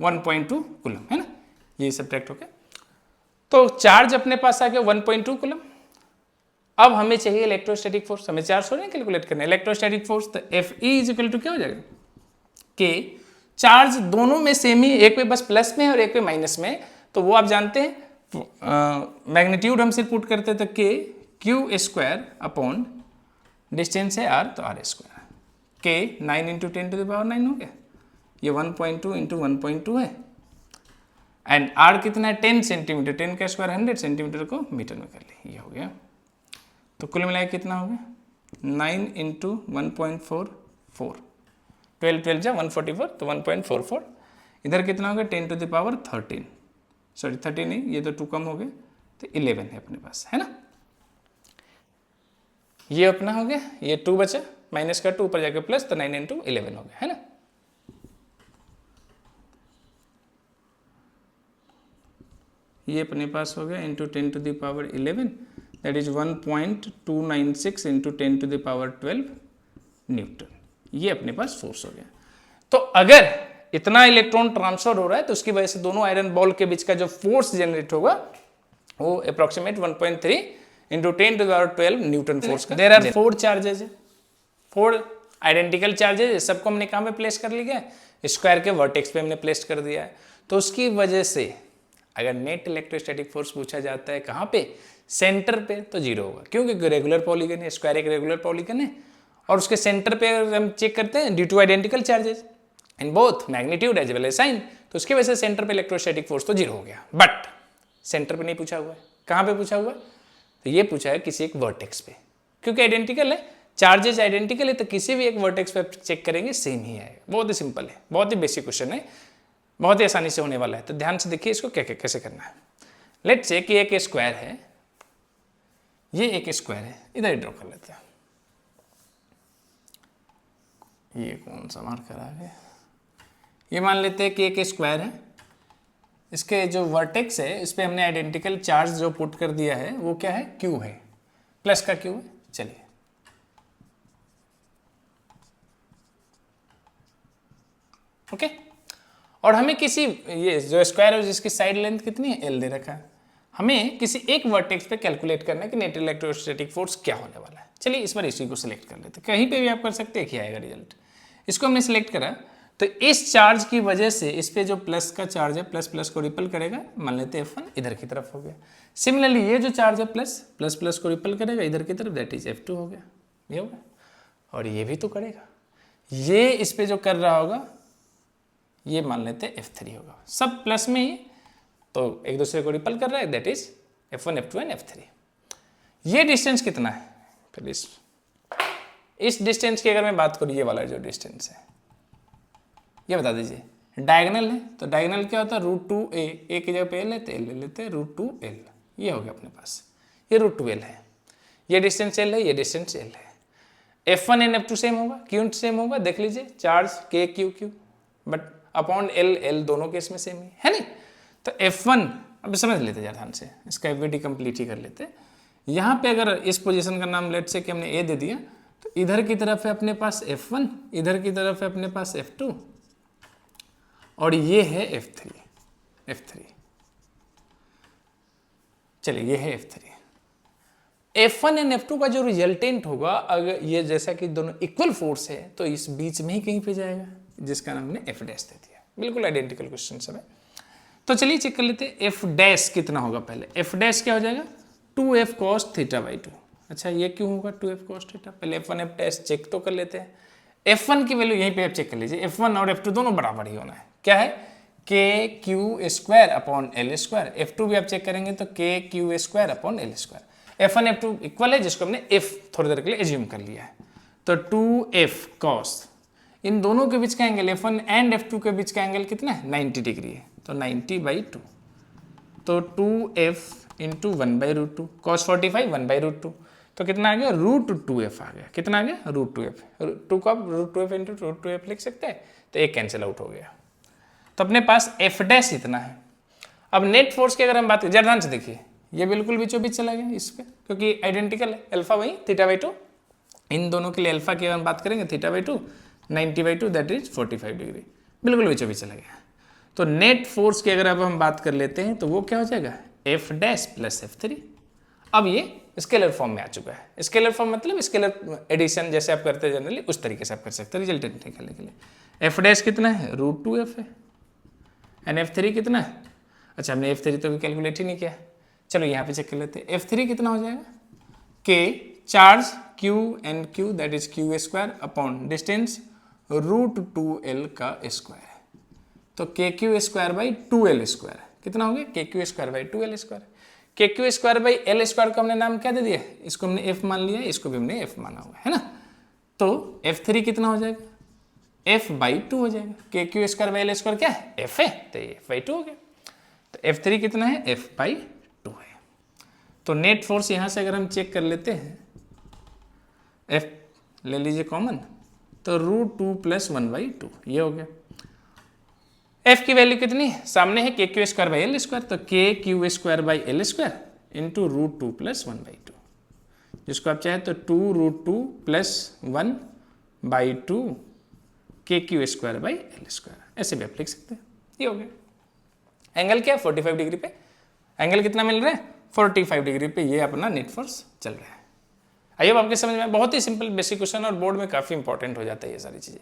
(1.2 कूलम है ना, ये सब्ट्रैक्ट हो गया। तो चार्ज अपने पास आ गया 1.2 कूलम। अब हमें चाहिए इलेक्ट्रोस्टैटिक फोर्स, हमें चार्ज हो रहे हैं कैलकुलेट करना है इलेक्ट्रोस्टैटिक फोर्स। तो Fe इज इक्वल टू क्या हो जाएगा के, चार्ज दोनों में सेम ही, एक पे बस प्लस में है और एक पे माइनस में है, तो वो आप जानते हैं। मैग्नीट्यूड हम सिर्फ पुट करते हैं तो के क्यू स्क्वायर अपॉन डिस्टेंस है r, तो r स्क्वायर, के 9 इंटू 10 टू द पावर 9 हो गया, ये 1.2 इंटू 1.2 है, एंड r कितना है 10 सेंटीमीटर, 10 का स्क्वायर 100 सेंटीमीटर को मीटर में कर ले, ये हो गया। तो कुल मिलाकर कितना हो गया 9 इंटू 1.44, 12 12 जा 144, तो 1.44, इधर कितना हो गया 10 टू द पावर 13, सॉरी 13 नहीं, ये तो 2 कम हो गए, तो 11 है अपने पास, है ना। ये अपना हो गया, ये 2 बचा, माइनस का 2 ऊपर जाकर प्लस, तो 9 इंटू 11 हो गया, है ना। ये अपने पास हो गया into 10 to the power 11, that is 1.296 into 10 to the power 12 newton. ये अपने पास फोर्स हो गया। तो अगर इतना इलेक्ट्रॉन ट्रांसफर हो रहा है तो उसकी वजह से दोनों आयरन बॉल के बीच का जो फोर्स जनरेट होगा वो approximate 1.3 into 10 to the power 12 newton force का। देयर आर 4 चार्जेज है, 4 आइडेंटिकल चार्जेज, सबको हमने कहाँ पे प्लेस कर लिया है, स्क्वायर के वर्टेक्स पे हमने प्लेस कर दिया है। तो उसकी वजह से अगर नेट इलेक्ट्रोस्टैटिक फोर्स पूछा जाता है कहाँ पे, सेंटर पे, तो 0 होगा, क्योंकि रेगुलर पॉलीगन है, स्क्वायर एक रेगुलर पॉलीगन है, और उसके सेंटर पे अगर हम चेक करते हैं due to identical charges in both magnitude as well as sign, तो उसकी वजह से सेंटर पे इलेक्ट्रोस्टैटिक फोर्स तो 0 हो गया। बट सेंटर पे नहीं पूछा हुआ है, कहाँ पे पूछा हुआ है, तो ये पूछा है किसी एक वर्टेक्स पे, क्योंकि आइडेंटिकल है, चार्जेस आइडेंटिकल है, तो किसी भी एक वर्टेक्स पे चेक करेंगे सेम ही आएगा। बहुत ही सिंपल है, बहुत ही बेसिक क्वेश्चन है, बहुत ही आसानी से होने वाला है। तो ध्यान से देखिए इसको क्या कैसे करना है। लेट्स से कि एक स्क्वायर है, ये एक स्क्वायर है, इधर ड्रॉ कर लेते हैं। ये कौन सा मार्कर आ गया, ये मान लेते हैं कि एक स्क्वायर है, इसके जो वर्टेक्स है इस पे हमने आइडेंटिकल चार्ज जो पुट कर दिया है वो क्या है, क्यू है, प्लस का क्यू है। चलिए ओके, और हमें किसी, ये जो स्क्वायर है जिसकी साइड लेंथ कितनी है L दे रखा है, हमें किसी एक वर्टेक्स पे कैलकुलेट करना है कि नेट इलेक्ट्रोस्टैटिक फोर्स क्या होने वाला है। चलिए इस बार इसी को सिलेक्ट कर लेते हैं, कहीं पे भी आप कर सकते हैं, क्या आएगा रिजल्ट। इसको हमने सिलेक्ट करा तो इस चार्ज की वजह से इस पे जो प्लस का चार्ज है, प्लस प्लस को रिपल करेगा, मान लेते हैं F1 इधर की तरफ हो गया। सिमिलरली ये जो चार्ज है प्लस प्लस प्लस को रिपल करेगा इधर की तरफ, दैट इज F2 हो गया, ये हो गया। और ये भी तो करेगा, ये इस पे जो कर रहा होगा ये मान लेते हैं F3 होगा, सब प्लस में ही तो एक दूसरे को रिपल कर रहा है, that is F1 F2 and F3। ये डिस्टेंस कितना है, फिर इस डिस्टेंस की अगर मैं बात करूँ, ये वाला जो डिस्टेंस है ये बता दीजिए, डायगोनल है तो डायगोनल क्या होता है, √2a, ए की जगह पे l लेते l ले लेते हैं √2l, ये हो गया अपने पास, ये √2l है, ये डिस्टेंस l है, ये डिस्टेंस l है। F1 एंड F2 सेम होगा, क्यों सेम होगा, देख लीजिए, charge k q but upon l दोनों केस में सेम है नहीं। तो F1 अब समझ लेते हैं ध्यान से, इसका FVD कंप्लीट ही कर लेते हैं। यहाँ पे अगर इस पोजीशन का नाम लेट से कि हमने A दे दिया, तो इधर की तरफ है अपने पास F1, इधर की तरफ है अपने पास F2 और ये है F3। चलिए ये है F3। F1 एंड F2 का जो रिजल्टेंट होगा, अगर ये जैसा कि दोनों इक्वल फोर्स है तो इस बीच में ही कहीं पे जाएगा, जिसका नाम हमने F' दे दिया। बिल्कुल आइडेंटिकल क्वेश्चन सब है। तो चलिए चेक कर लेते हैं F' कितना होगा। पहले F' क्या हो जाएगा, 2f cos θ/2। अच्छा ये क्यों होगा 2f cos θ, पहले F1 F' चेक तो कर लेते हैं। F1 की वैल्यू यहीं पे आप चेक कर लीजिए, F1 और F2 दोनों बराबर ही होना है, क्या है KQ² अपॉन L²। F2 भी आप चेक करेंगे तो KQ² upon L²। F1 F2 equal है, जिसको हमने F थोड़ी देर के लिए एज्यूम कर लिया है। तो 2f cos, इन दोनों के बीच का एंगल F1 एंड F2 के बीच का एंगल कितना है, 90 डिग्री है, तो 90/2, तो 2f इंटू 1/√2, cos 45 1/√2, तो कितना आ गया, √2f आ गया। कितना आ गया, √2f। 2 को आप √2f इंटू √2f लिख सकते हैं, तो एक कैंसिल आउट हो गया। तो अपने पास F' इतना है। अब नेट फोर्स की अगर हम बात करें, ध्यान से देखिए, ये बिल्कुल बीचों बीच चला गया इस पे, क्योंकि आइडेंटिकल है, अल्फा वही θ/2, इन दोनों के लिए अल्फा की अगर हम बात करेंगे θ/2 90/2 दैट इज 45 डिग्री, बिल्कुल बीचों बीच चला गया। तो नेट फोर्स की अगर अब हम बात कर लेते हैं तो वो क्या हो जाएगा, F' प्लस F3। अब ये स्केलर फॉर्म में आ चुका है। स्केलर फॉर्म मतलब स्केलर एडिशन जैसे आप करते हैं जनरली, उस तरीके से आप कर सकते हैं रिजल्टेंट निकालने के लिए। F' कितना है, √2f है, एंड F3 कितना है, अच्छा हमने F3 तो भी कैलकुलेट ही नहीं किया, चलो यहाँ पे चेक कर लेते हैं। F3 कितना हो जाएगा, K charge Q and Q that is Q² upon distance √2l का स्क्वायर, तो KQ²/2l², कितना हो गया, KQ²/2l²। KQ²/l² को हमने नाम क्या दे दिया, इसको हमने F मान लिया, इसको भी हमने F माना हुआ है ना। तो F3 कितना हो जाएगा, F/2 हो जाएगा। KQ²/l² क्या है, F है, तो ये F/2 हो गया। तो F3 कितना है, F/2 है। तो नेट फोर्स यहाँ से अगर हम चेक कर लेते हैं, F ले लीजिए कॉमन, तो √2 + 1/2 ये हो गया। F की वैल्यू कितनी है, सामने है KQ²/l², तो KQ²/l² इंटू √2 + 1/2, जिसको आप चाहे तो 2√2 + 1/2 KQ²/l², ऐसे भी आप लिख सकते हैं। ये हो गया। एंगल क्या है, 45 डिग्री पे। एंगल कितना मिल रहा है, 45 डिग्री पे ये अपना नेट फोर्स चल रहा है। आई होप आपके समझ में, बहुत ही सिंपल बेसिक क्वेश्चन और बोर्ड में काफी इंपॉर्टेंट हो जाता है ये सारी चीजें।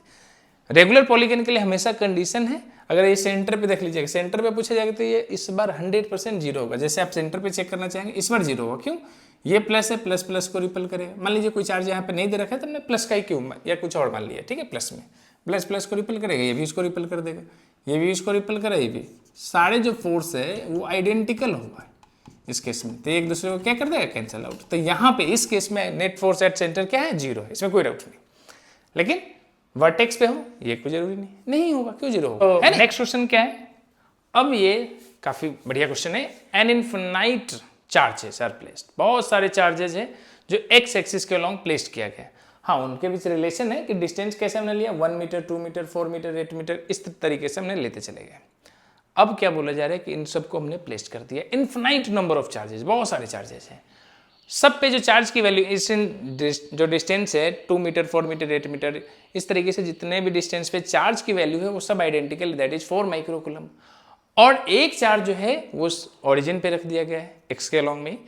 रेगुलर पॉलीगन के लिए हमेशा कंडीशन है, अगर ये सेंटर पे देख लीजिएगा, सेंटर पे पूछा जाएगा तो ये इस बार 100% जीरो होगा। जैसे आप सेंटर पे चेक करना चाहेंगे, इस बार जीरो होगा, क्यों, ये प्लस है, प्लस प्लस को रिपल करेगा। मान लीजिए कोई चार्ज यहाँ पे नहीं दे रखा है तो हमने प्लस का ही क्यों या कुछ और मान लिया, ठीक है, प्लस में प्लस प्लस को रिपल करेगा, ये भी इसको रिपल कर देगा, ये भी इसको रिपल करेगा, ये भी, सारे जो फोर्स है वो आइडेंटिकल होगा इस केस में, तो एक दूसरे को क्या कर देगा, कैंसिल आउट। तो यहाँ पे इस केस में नेट फोर्स एट सेंटर क्या है, जीरो है, इसमें कोई डाउट नहीं। लेकिन वर्टेक्स पे हो ये कोई जरूरी नहीं होगा, क्यों जीरो होगा। नेक्स्ट क्वेश्चन क्या है, अब ये काफी बढ़िया क्वेश्चन है। An infinite charges are placed, बहुत सारे चार्जेस है जो एक्स एक्सिस के अलॉन्ग प्लेस्ड किया गया। हाँ, उनके बीच रिलेशन है कि डिस्टेंस कैसे हमने लिया, 1 मीटर, 2 मीटर, 4 मीटर, 8 मीटर, इस तरीके से हमने लेते चले गए। अब क्या बोला जा रहा है कि इन सबको हमने प्लेस्ड कर दिया। इनफिनाइट नंबर ऑफ चार्जेस, बहुत सारे चार्जेस हैं, सब पे जो चार्ज की वैल्यू इस जो डिस्टेंस है 2 मीटर, 4 मीटर, 8 मीटर, इस तरीके से जितने भी डिस्टेंस पे चार्ज की वैल्यू है वो सब आइडेंटिकल, दैट इज 4 माइक्रोकूलम। और एक चार्ज जो है वो ओरिजिन पे रख दिया गया है एक्स के अलॉन्ग में,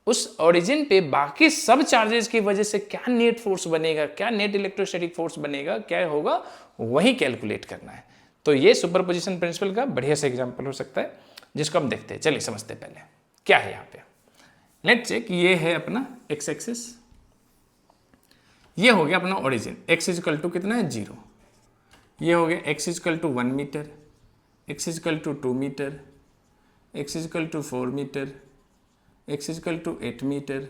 उस ओरिजिन पे बाकी सब चार्जेस की वजह से क्या नेट फोर्स बनेगा, क्या नेट इलेक्ट्रोस्टैटिक फोर्स बनेगा, क्या होगा, वही कैलकुलेट करना है। तो ये सुपरपोजिशन प्रिंसिपल का बढ़िया सा एग्जांपल हो सकता है, जिसको हम देखते हैं। चलिए समझते हैं पहले क्या है यहाँ पे। लेट्स से कि ये है अपना एक्स एक्सिस, ये हो गया अपना ओरिजिन, एक्स इजकल टू कितना है 0, ये हो गया x equal to 1 metre, x equal to 2 metre, x equal to 4 metre, x equal to 8 metre,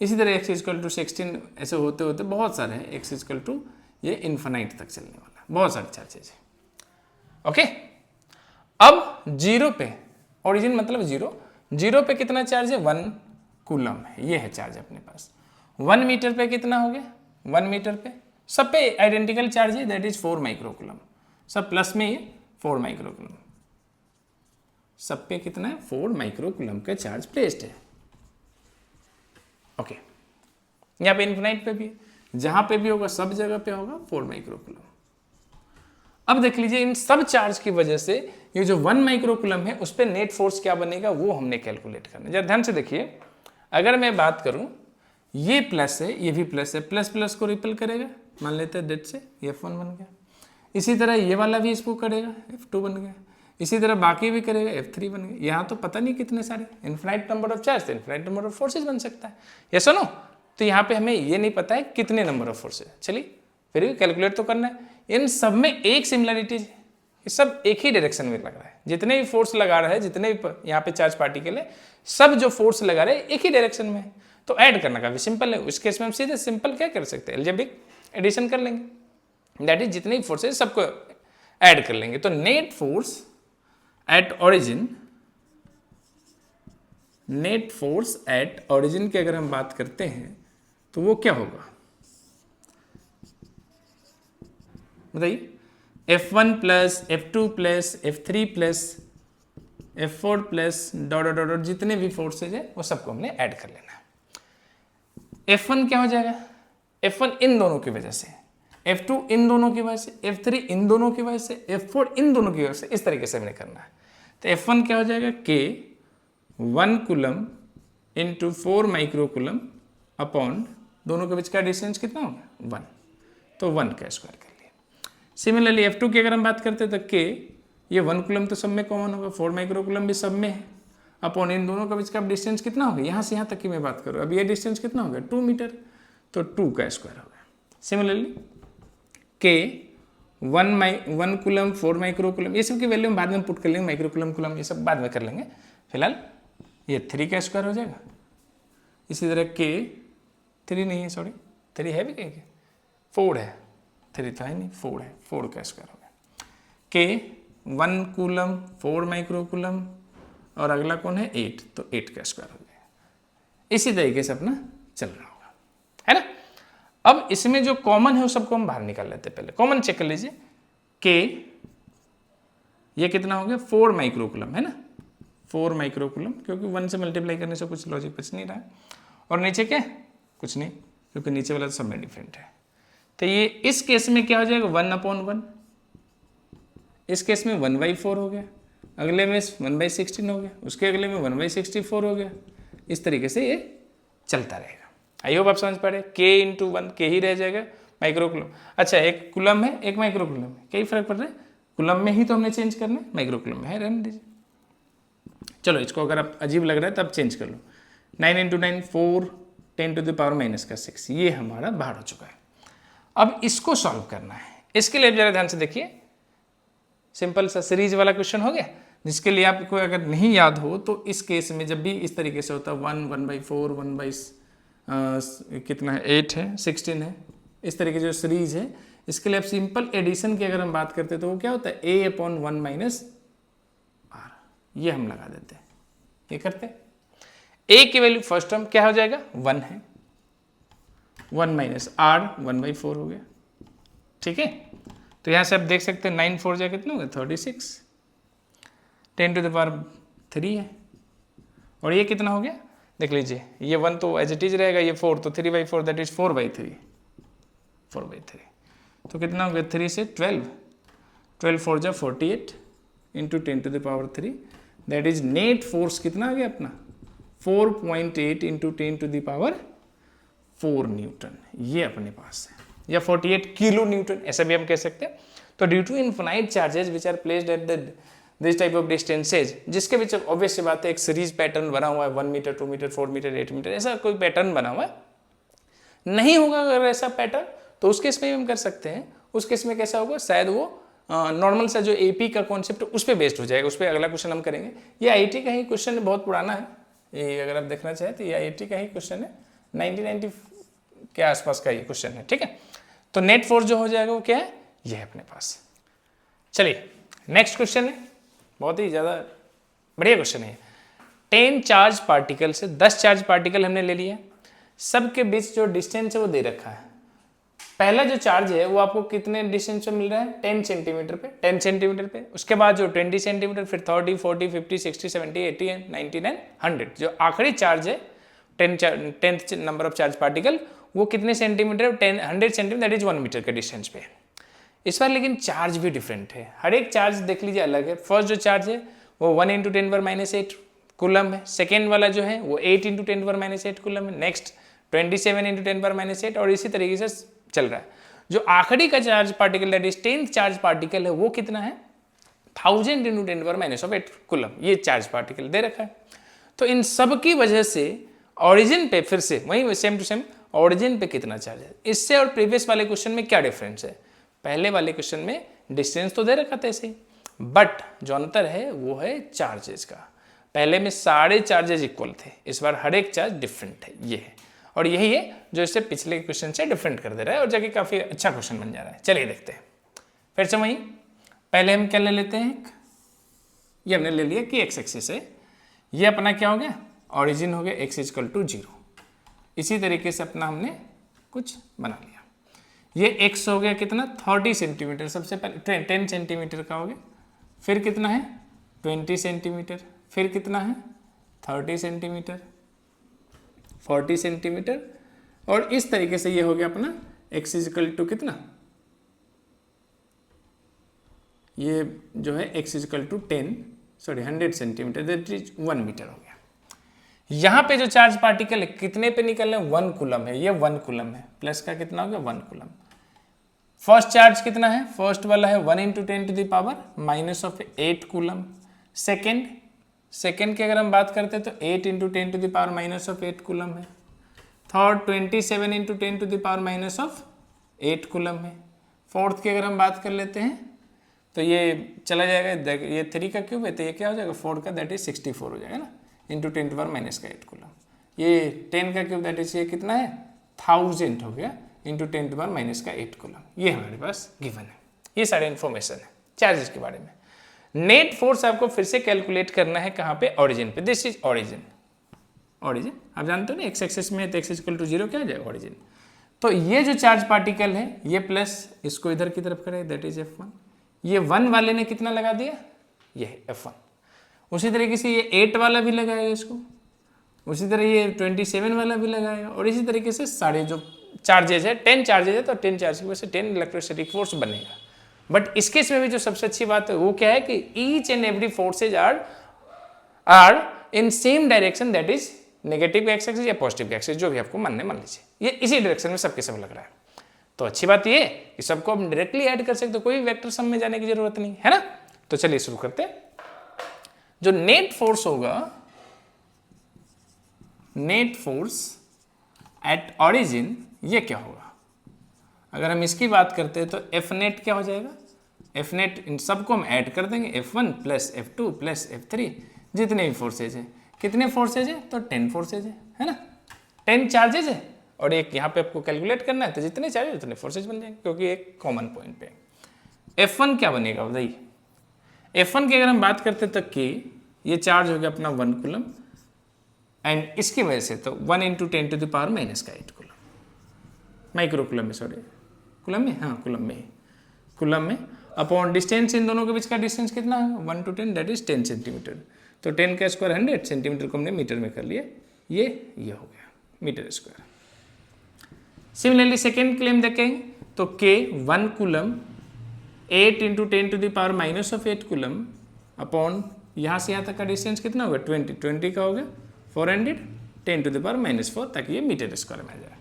इसी तरह एक्स इजकल टू 16, ऐसे होते होते बहुत सारे हैं, एक्स इजकल टू ये इन्फिनाइट तक चलने वाला है, बहुत सारी चार्जेज है। ओके, अब 0 पे, ओरिजिन मतलब 0 पे कितना चार्ज है 1 कूलम है, ये है चार्ज अपने पास। 1 मीटर पे कितना हो गया, 1 मीटर पे सब पे आइडेंटिकल चार्ज है, दैट इज 4 माइक्रो कूलम, सब प्लस में ये 4 माइक्रो कूलम, सब पे कितना है 4 माइक्रो कूलम का चार्ज प्लेस्ड है। ओके, यहाँ पे इन्फिनाइट पे भी, जहां पे भी होगा सब जगह पे होगा 4 माइक्रो कूलम। अब देख लीजिए इन सब चार्ज की वजह से ये जो 1 माइक्रो कूलम है उस पर नेट फोर्स क्या बनेगा वो हमने कैलकुलेट करना है। जरा ध्यान से देखिए, अगर मैं बात करूं ये प्लस है, ये भी प्लस है, प्लस प्लस को रिपल करेगा, मान लेते हैं डेट से ये F1 बन गया। इसी तरह ये वाला भी इसको करेगा, F2 बन गया। इसी तरह बाकी भी करेगा, F3 बन गया। यहाँ तो पता नहीं कितने सारे, infinite number of charge, infinite number of forces बन सकता है, ये सुनो। तो यहाँ पे हमें ये नहीं पता है कितने नंबर ऑफ फोर्सेज, चलिए फिर भी कैलकुलेट तो करना है। इन सब में एक सिमिलरिटीज है, ये सब एक ही डायरेक्शन में लग रहा है, जितने भी फोर्स लगा रहा है, जितने भी यहाँ पे चार्ज पार्टिकल है, सब जो फोर्स लगा रहे हैं एक ही डायरेक्शन में है। तो ऐड करना काफी सिंपल है, उस केस में हम सीधे सिंपल क्या कर सकते हैं, अलजेब्रिक एडिशन कर लेंगे, दैट इज जितने भी फोर्सेज सबको ऐड कर लेंगे। तो net force at origin, net force at origin की अगर हम बात करते हैं तो वो क्या होगा बताइए, F1 plus F2 plus F3 plus F4 plus dot dot dot जितने भी फोर्सेज है वो सबको हमने ऐड कर लेना है। F1 क्या हो जाएगा, F1 इन दोनों की वजह से, F2 इन दोनों की वजह से, F3 इन दोनों की वजह से, F4 इन दोनों की वजह से, इस तरीके से हमने करना है। तो F1 क्या हो जाएगा K 1 coulomb into 4 micro coulomb upon दोनों के बीच का डिस्टेंस कितना होगा 1, तो 1 का स्क्वायर कर लिया। सिमिलरली F2 की अगर हम बात करते हैं तो K, ये 1 कूलम तो सब में कॉमन होगा, 4 माइक्रो कूलम भी सब में है, अपॉन इन दोनों के बीच का डिस्टेंस कितना होगा, यहाँ से यहाँ तक की मैं बात करूँ, अब ये डिस्टेंस कितना होगा 2 मीटर, तो 2 का स्क्वायर होगा। Similarly K 1 coulomb 4 micro coulomb, ये सब की वैल्यू हम बाद में पुट कर लेंगे, माइक्रो कूलम कूलम ये सब बाद में कर लेंगे, फिलहाल ये 3 का स्क्वायर हो जाएगा। इसी तरह K 3 नहीं है, सॉरी 3 है भी कहीं, 4 है, 3 तो है नहीं, 4 है, 4 का स्क्वायर हो गया। K 1 कूलम 4 माइक्रो कूलम और अगला कौन है 8, तो 8 का स्क्वायर हो गया। इसी तरीके से अपना चल रहा होगा, है ना। अब इसमें जो कॉमन है वो सबको हम बाहर निकाल लेते हैं, पहले कॉमन चेक कर लीजिए। K ये कितना हो गया 4 माइक्रो कूलम, है ना, 4 माइक्रो कूलम, क्योंकि 1 से मल्टीप्लाई करने से कुछ लॉजिक बच नहीं रहा है। और नीचे क्या, कुछ नहीं, क्योंकि नीचे वाला सब में डिफरेंट है। तो ये इस केस में क्या हो जाएगा 1/1, इस केस में 1/4 हो गया, अगले में 1/16 हो गया, उसके अगले में 1/64 हो गया। इस तरीके से ये चलता रहेगा। आई होप आप समझ पा रहे, K इंटू 1 K ही रह जाएगा, माइक्रो कूलम। अच्छा, एक कूलम है एक माइक्रो कूलम है, क्या फर्क पड़ रहा है, कूलम में ही तो हमने चेंज करना है, माइक्रो कूलम में है, रहने दीजिए। चलो इसको अगर आप अजीब लग रहा है तब चेंज कर लो, 9 इंटू 9 4 10⁻⁻⁶, ये हमारा बाहर हो चुका है। अब इसको सॉल्व करना है, इसके लिए जरा ध्यान से देखिए, सिंपल सा सीरीज वाला क्वेश्चन हो गया, जिसके लिए आपको अगर नहीं याद हो तो इस केस में जब भी इस तरीके से होता है 1/4 कितना है 8 है 16 है, इस तरीके जो सीरीज है, इसके लिए आप सिंपल एडिशन की अगर हम बात करते हैं तो वो क्या होता है A/1 - R, ये हम लगा देते हैं, ये करते हैं। A की वैल्यू फर्स्ट टर्म क्या हो जाएगा 1 है, 1 - R 1/4 हो गया, ठीक है। तो यहाँ से आप देख सकते हैं 9 4 जा कितना हो गया 36, 10⁻³ है, और ये कितना हो गया देख लीजिए, ये 1 तो एज इट इज रहेगा, ये 4 तो 3/4 दैट इज 4/3, 4/3, तो कितना हो गया 3 से 12, 12 4 जा 48 into 10⁻³ that is net force कितना आ गया अपना 4.8 इंटू 10⁴ न्यूटन, ये अपने पास है, या 48 किलो न्यूटन ऐसा भी हम कह सकते हैं। तो due to infinite charges which are placed at this type of distances, जिसके बीच ऑब्वियस सी बात है एक सीरीज पैटर्न बना हुआ है, 1 मीटर 2 मीटर 4 मीटर 8 मीटर, ऐसा कोई पैटर्न बना हुआ है। नहीं होगा अगर ऐसा पैटर्न तो उस केस में हम कर सकते हैं, उस केस में कैसा होगा, शायद वो नॉर्मल सा जो एपी का कॉन्सेप्ट उस पर बेस्ड हो जाएगा, उस पर अगला क्वेश्चन हम करेंगे। ये आईआईटी का ही क्वेश्चन है, बहुत पुराना है ये, अगर आप देखना चाहें तो ये आईआईटी का ही क्वेश्चन है, 1990 के आसपास का ये क्वेश्चन है, ठीक है। तो नेट फोर्स जो हो जाएगा वो क्या है, ये है अपने पास। चलिए नेक्स्ट क्वेश्चन है, बहुत ही ज़्यादा बढ़िया क्वेश्चन है। 10 चार्ज पार्टिकल से 10 चार्ज पार्टिकल हमने ले लिया, सबके बीच जो डिस्टेंस है वो दे रखा है। पहला जो चार्ज है वो आपको कितने डिस्टेंस पे मिल रहा है, 10 सेंटीमीटर पे, 10 सेंटीमीटर पे। उसके बाद जो 20 सेंटीमीटर, फिर 30, 40, 50, 60, 70, 80, 99, 100, जो आखिरी चार्ज है 10th number of charge particle, वो कितने centimetre, 100 centimetre, that is 1 metre के डिस्टेंस पे। इस बार लेकिन चार्ज भी डिफरेंट है, हर एक चार्ज देख लीजिए अलग है। फर्स्ट जो चार्ज है वो 1 × 10⁻8 कूलम है, सेकेंड वाला जो है वो 8 × 10⁻8 कूलम है, नेक्स्ट 27 × 10⁻8, और इसी तरीके से चल रहा है। जो आखिरी का charge particle that is 10th charge particle है वो कितना है, 1000 × 10⁻8 कूलम, ये चार्ज पार्टिकल दे रखा है। तो इन सब की वजह से ऑरिजिन पे फिर से वही सेम टू सेम ऑरिजिन पे कितना चार्ज है, इससे और प्रीवियस वाले क्वेश्चन में क्या डिफरेंस है। पहले वाले क्वेश्चन में डिस्टेंस तो दे रखा था ऐसे ही, बट जो अंतर है वो है चार्जेस का। पहले में सारे चार्जेस इक्वल थे, इस बार हर एक चार्ज डिफरेंट है, ये है। और यही है जो इससे पिछले क्वेश्चन से डिफरेंट कर दे रहा है और जाके काफ़ी अच्छा क्वेश्चन बन जा रहा है। चलिए देखते हैं फिर से वहीं, पहले हम क्या ले लेते हैं, ये हमने ले लिया कि एक्स एक्सिस है, ये अपना क्या हो गया, ऑरिजिन हो गया, x = 0। इसी तरीके से अपना हमने कुछ बना लिया, ये x हो गया कितना, 30 सेंटीमीटर, सबसे पहले 10 सेंटीमीटर का हो गया, फिर कितना है 20 सेंटीमीटर, फिर कितना है 30 सेंटीमीटर, 40 सेंटीमीटर, और इस तरीके से ये हो गया अपना x = कितना, ये जो है x = 100 centimetre, that is 1 metre हो गया। यहाँ पे जो चार्ज पार्टिकल है कितने पे निकल रहे हैं, 1 कूलम है, ये 1 कूलम है, प्लस का कितना हो गया 1 कूलम। फर्स्ट चार्ज कितना है, फर्स्ट वाला है 1 × 10⁻⁻8 कूलम। सेकेंड की अगर हम बात करते हैं तो 8 × 10⁻⁻8 कूलम है। थर्ड 27 × 10⁻⁸ कूलम है। फोर्थ की अगर हम बात कर लेते हैं तो ये चला जाएगा, ये 3 का क्यूब है तो ये क्या हो जाएगा 4 का, दैट इज 64 हो जाएगा ना, इंटू 10⁻⁻8 कूलम। ये 10 का क्यूब दैट इज ये कितना है 1000 हो गया, इंटू 10⁻⁸ कूलम। ये हमारे पास गिवन है, ये सारे इन्फॉर्मेशन है चार्जेस के बारे में। नेट फोर्स आपको फिर से कैलकुलेट करना है कहाँ पे, ऑरिजिन पे। दिस इज ऑरिजिन, ऑरिजिन आप जानते हो ना, x एक्सिस में तो x = 0 क्या हो जाएगा, ऑरिजिन। तो ये जो चार्ज पार्टिकल है ये प्लस इसको इधर की तरफ करें, दैट इज F1। ये 1 वाले ने कितना लगा दिया, ये है F1। उसी तरीके से ये 8 वाला भी लगाएगा इसको, उसी तरह ये 27 वाला भी लगाएगा, और इसी तरीके से सारे जो चार्जेज है 10 चार्जेज है तो 10 चार्ज की वजह से 10 इलेक्ट्रोस्टैटिक फोर्स बनेगा। बट इस केस में भी जो सबसे अच्छी बात है वो क्या है कि each and every forces are in same direction, that is negative x axis या पॉजिटिव एक्सिस, जो भी आपको मान लीजिए, ये इसी डायरेक्शन में सबके सब लग रहा है। तो अच्छी बात ये कि सबको हम डायरेक्टली ऐड कर सकते, कोई वेक्टर सम में जाने की जरूरत नहीं है ना। तो चलिए शुरू करते हैं। जो नेट फोर्स होगा, नेट फोर्स एट ऑरिजिन, ये क्या होगा, अगर हम इसकी बात करते हैं तो एफ नेट क्या हो जाएगा, एफ नेट इन सबको हम ऐड कर देंगे, F1 + F2 + F3, जितने भी फोर्सेज हैं। कितने फोर्सेज है तो 10 फोर्सेज है ना, 10 चार्जेज है, और एक यहाँ पे आपको कैलकुलेट करना है तो जितने चार्जेज उतने फोर्सेज बन जाएंगे, क्योंकि एक कॉमन पॉइंट पे। F1 क्या बनेगा बताइए, F1 की अगर हम बात करते हैं तो K, ये चार्ज हो गया अपना 1 कूलम, एंड इसकी वजह से तो 1 × 10⁻⁸ कूलम, माइक्रो कूलम में, सॉरी कूलम में, हाँ कूलम में अपॉन डिस्टेंस, इन दोनों के बीच का डिस्टेंस कितना है 1 to 10, दैट इज 10 सेंटीमीटर। तो 10 का स्क्वायर 100 सेंटीमीटर को हमने मीटर में कर लिया, ये हो गया metre square. Similarly second claim देखेंगे तो K 1 कूलम 8 × 10⁻⁸ कूलम अपॉन यहाँ से यहाँ तक का डिस्टेंस कितना होगा 20 का हो गया 400 10⁻⁻⁴, ताकि ये मीटर स्क्वायर में आ जाए।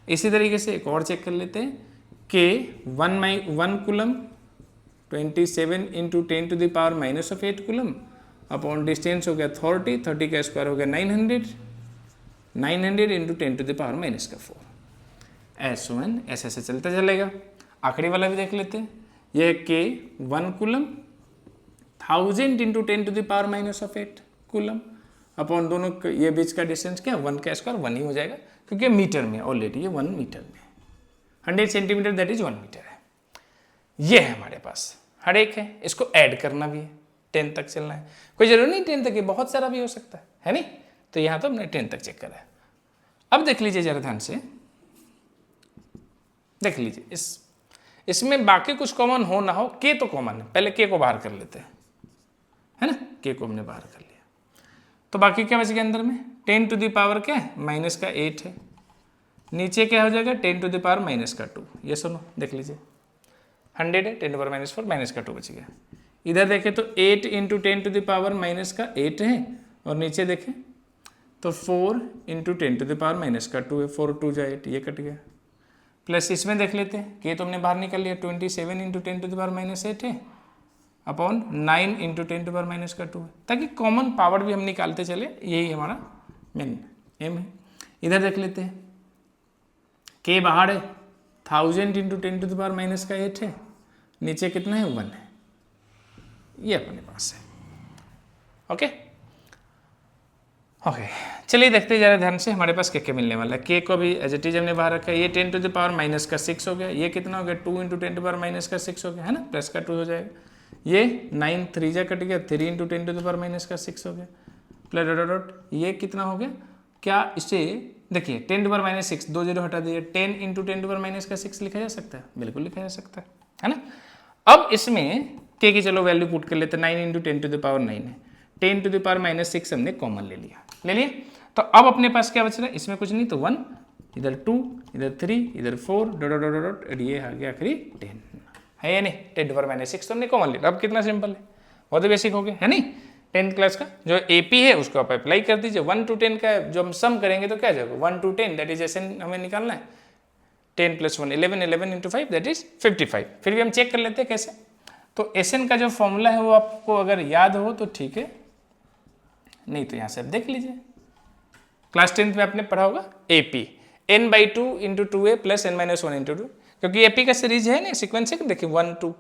इसी तरीके से एक और चेक कर लेते हैं कि 1 कूलम 27 × 10⁻⁻8 कूलम अपॉन डिस्टेंस हो गया 30 का स्क्वायर हो गया 900 × 10⁻⁻⁴। ऐसे चलता चलेगा। आखिरी वाला भी देख लेते हैं। यह के 1 कूलम 1000 × 10⁻⁻8 कूलम अपॉन दोनों ये बीच का डिस्टेंस क्या 1 का स्क्वायर 1 ही हो जाएगा, क्योंकि मीटर में ऑलरेडी ये 1 मीटर में 100 सेंटीमीटर दैट इज 1 मीटर है। ये है हमारे पास हर एक है, इसको ऐड करना भी है, 10 तक चलना है। कोई जरूरी नहीं 10 तक, ये बहुत सारा भी हो सकता है नहीं? तो यहाँ तो हमने 10 तक चेक करा है। अब देख लीजिए जरा ध्यान से, देख लीजिए इसमें बाकी कुछ कॉमन हो ना हो, के तो कॉमन है। पहले के को बाहर कर लेते हैं, है ना? के को हमने बाहर कर लिया, तो बाकी क्या बच गया अंदर में 10⁻⁻ क्या है -8 है। नीचे क्या हो जाएगा 10⁻⁻2। ये सुनो देख लीजिए 100 है 10⁻⁻4 -2 बच गया। इधर देखें तो 8 × 10⁻⁻8 है, और नीचे देखें तो 4 × 10⁻⁻2 है। 4 2 जा 8, ये कट गया। प्लस इसमें देख लेते हैं कि तुमने बाहर निकल लिया 27 × 10⁻⁻8 है अपॉन 9 × 10⁻⁻2 है, ताकि कॉमन पावर भी हम निकालते चले। यही हमारा मेन एम है। इधर देख लेते हैं के बाहर है 1000 × 10⁻⁻8 है, नीचे कितना है 1 है, ये अपने पास है। ओके ओके, चलिए देखते हैं जरा ध्यान से हमारे पास क्या मिलने वाला है। के को भी एज इट इज हमने बाहर रखा है। ये 10⁻⁻6 हो गया। ये कितना हो गया 2 × 10⁻�6 हो गया, है ना? प्लस का 2 हो जाएगा। ये 9 3 जा कट गया, 3 × 10⁻⁻6 हो गया, प्लस डॉट डॉट। ये कितना हो गया, क्या इसे देखिए 10⁻⁻6 2 0 हटा दिए, 10 × 10⁻�6 लिखा जा सकता है, बिल्कुल लिखा जा सकता है ना? अब इसमें के की चलो वैल्यू पुट कर लेते हैं। 9 × 10⁻9 है, 10⁻6 हमने कॉमन ले लिया। तो अब अपने पास क्या बच रहा है, इसमें कुछ नहीं तो 1, इधर 2, इधर 3, इधर 4 डॉट डॉट डॉट डॉट, और ये आ गया आखिरी 10 है या नहीं? 10⁻6 तो हमने कॉमन ले लिया। अब कितना सिंपल है, बहुत बेसिक हो गया, है नहीं? 10th क्लास का जो एपी है उसको आप अप्लाई कर दीजिए। 1 to 10 का जो हम सम करेंगे तो क्या जाएगा 1 to 10 दैट इज एसएन हमें निकालना है। 10 + 1 11, 11 × 5 दैट इज 55। फिर भी हम चेक कर लेते हैं कैसे। तो एसएन का जो फॉर्मूला है वो आपको अगर याद हो तो ठीक है, नहीं तो यहाँ से आप देख लीजिए। क्लास 10th में आपने पढ़ा होगा एपी n/2 × 2a + n - 1 × 2, क्योंकि एपी का सीरीज है ना, सीक्वेंस है। देखिए 1 2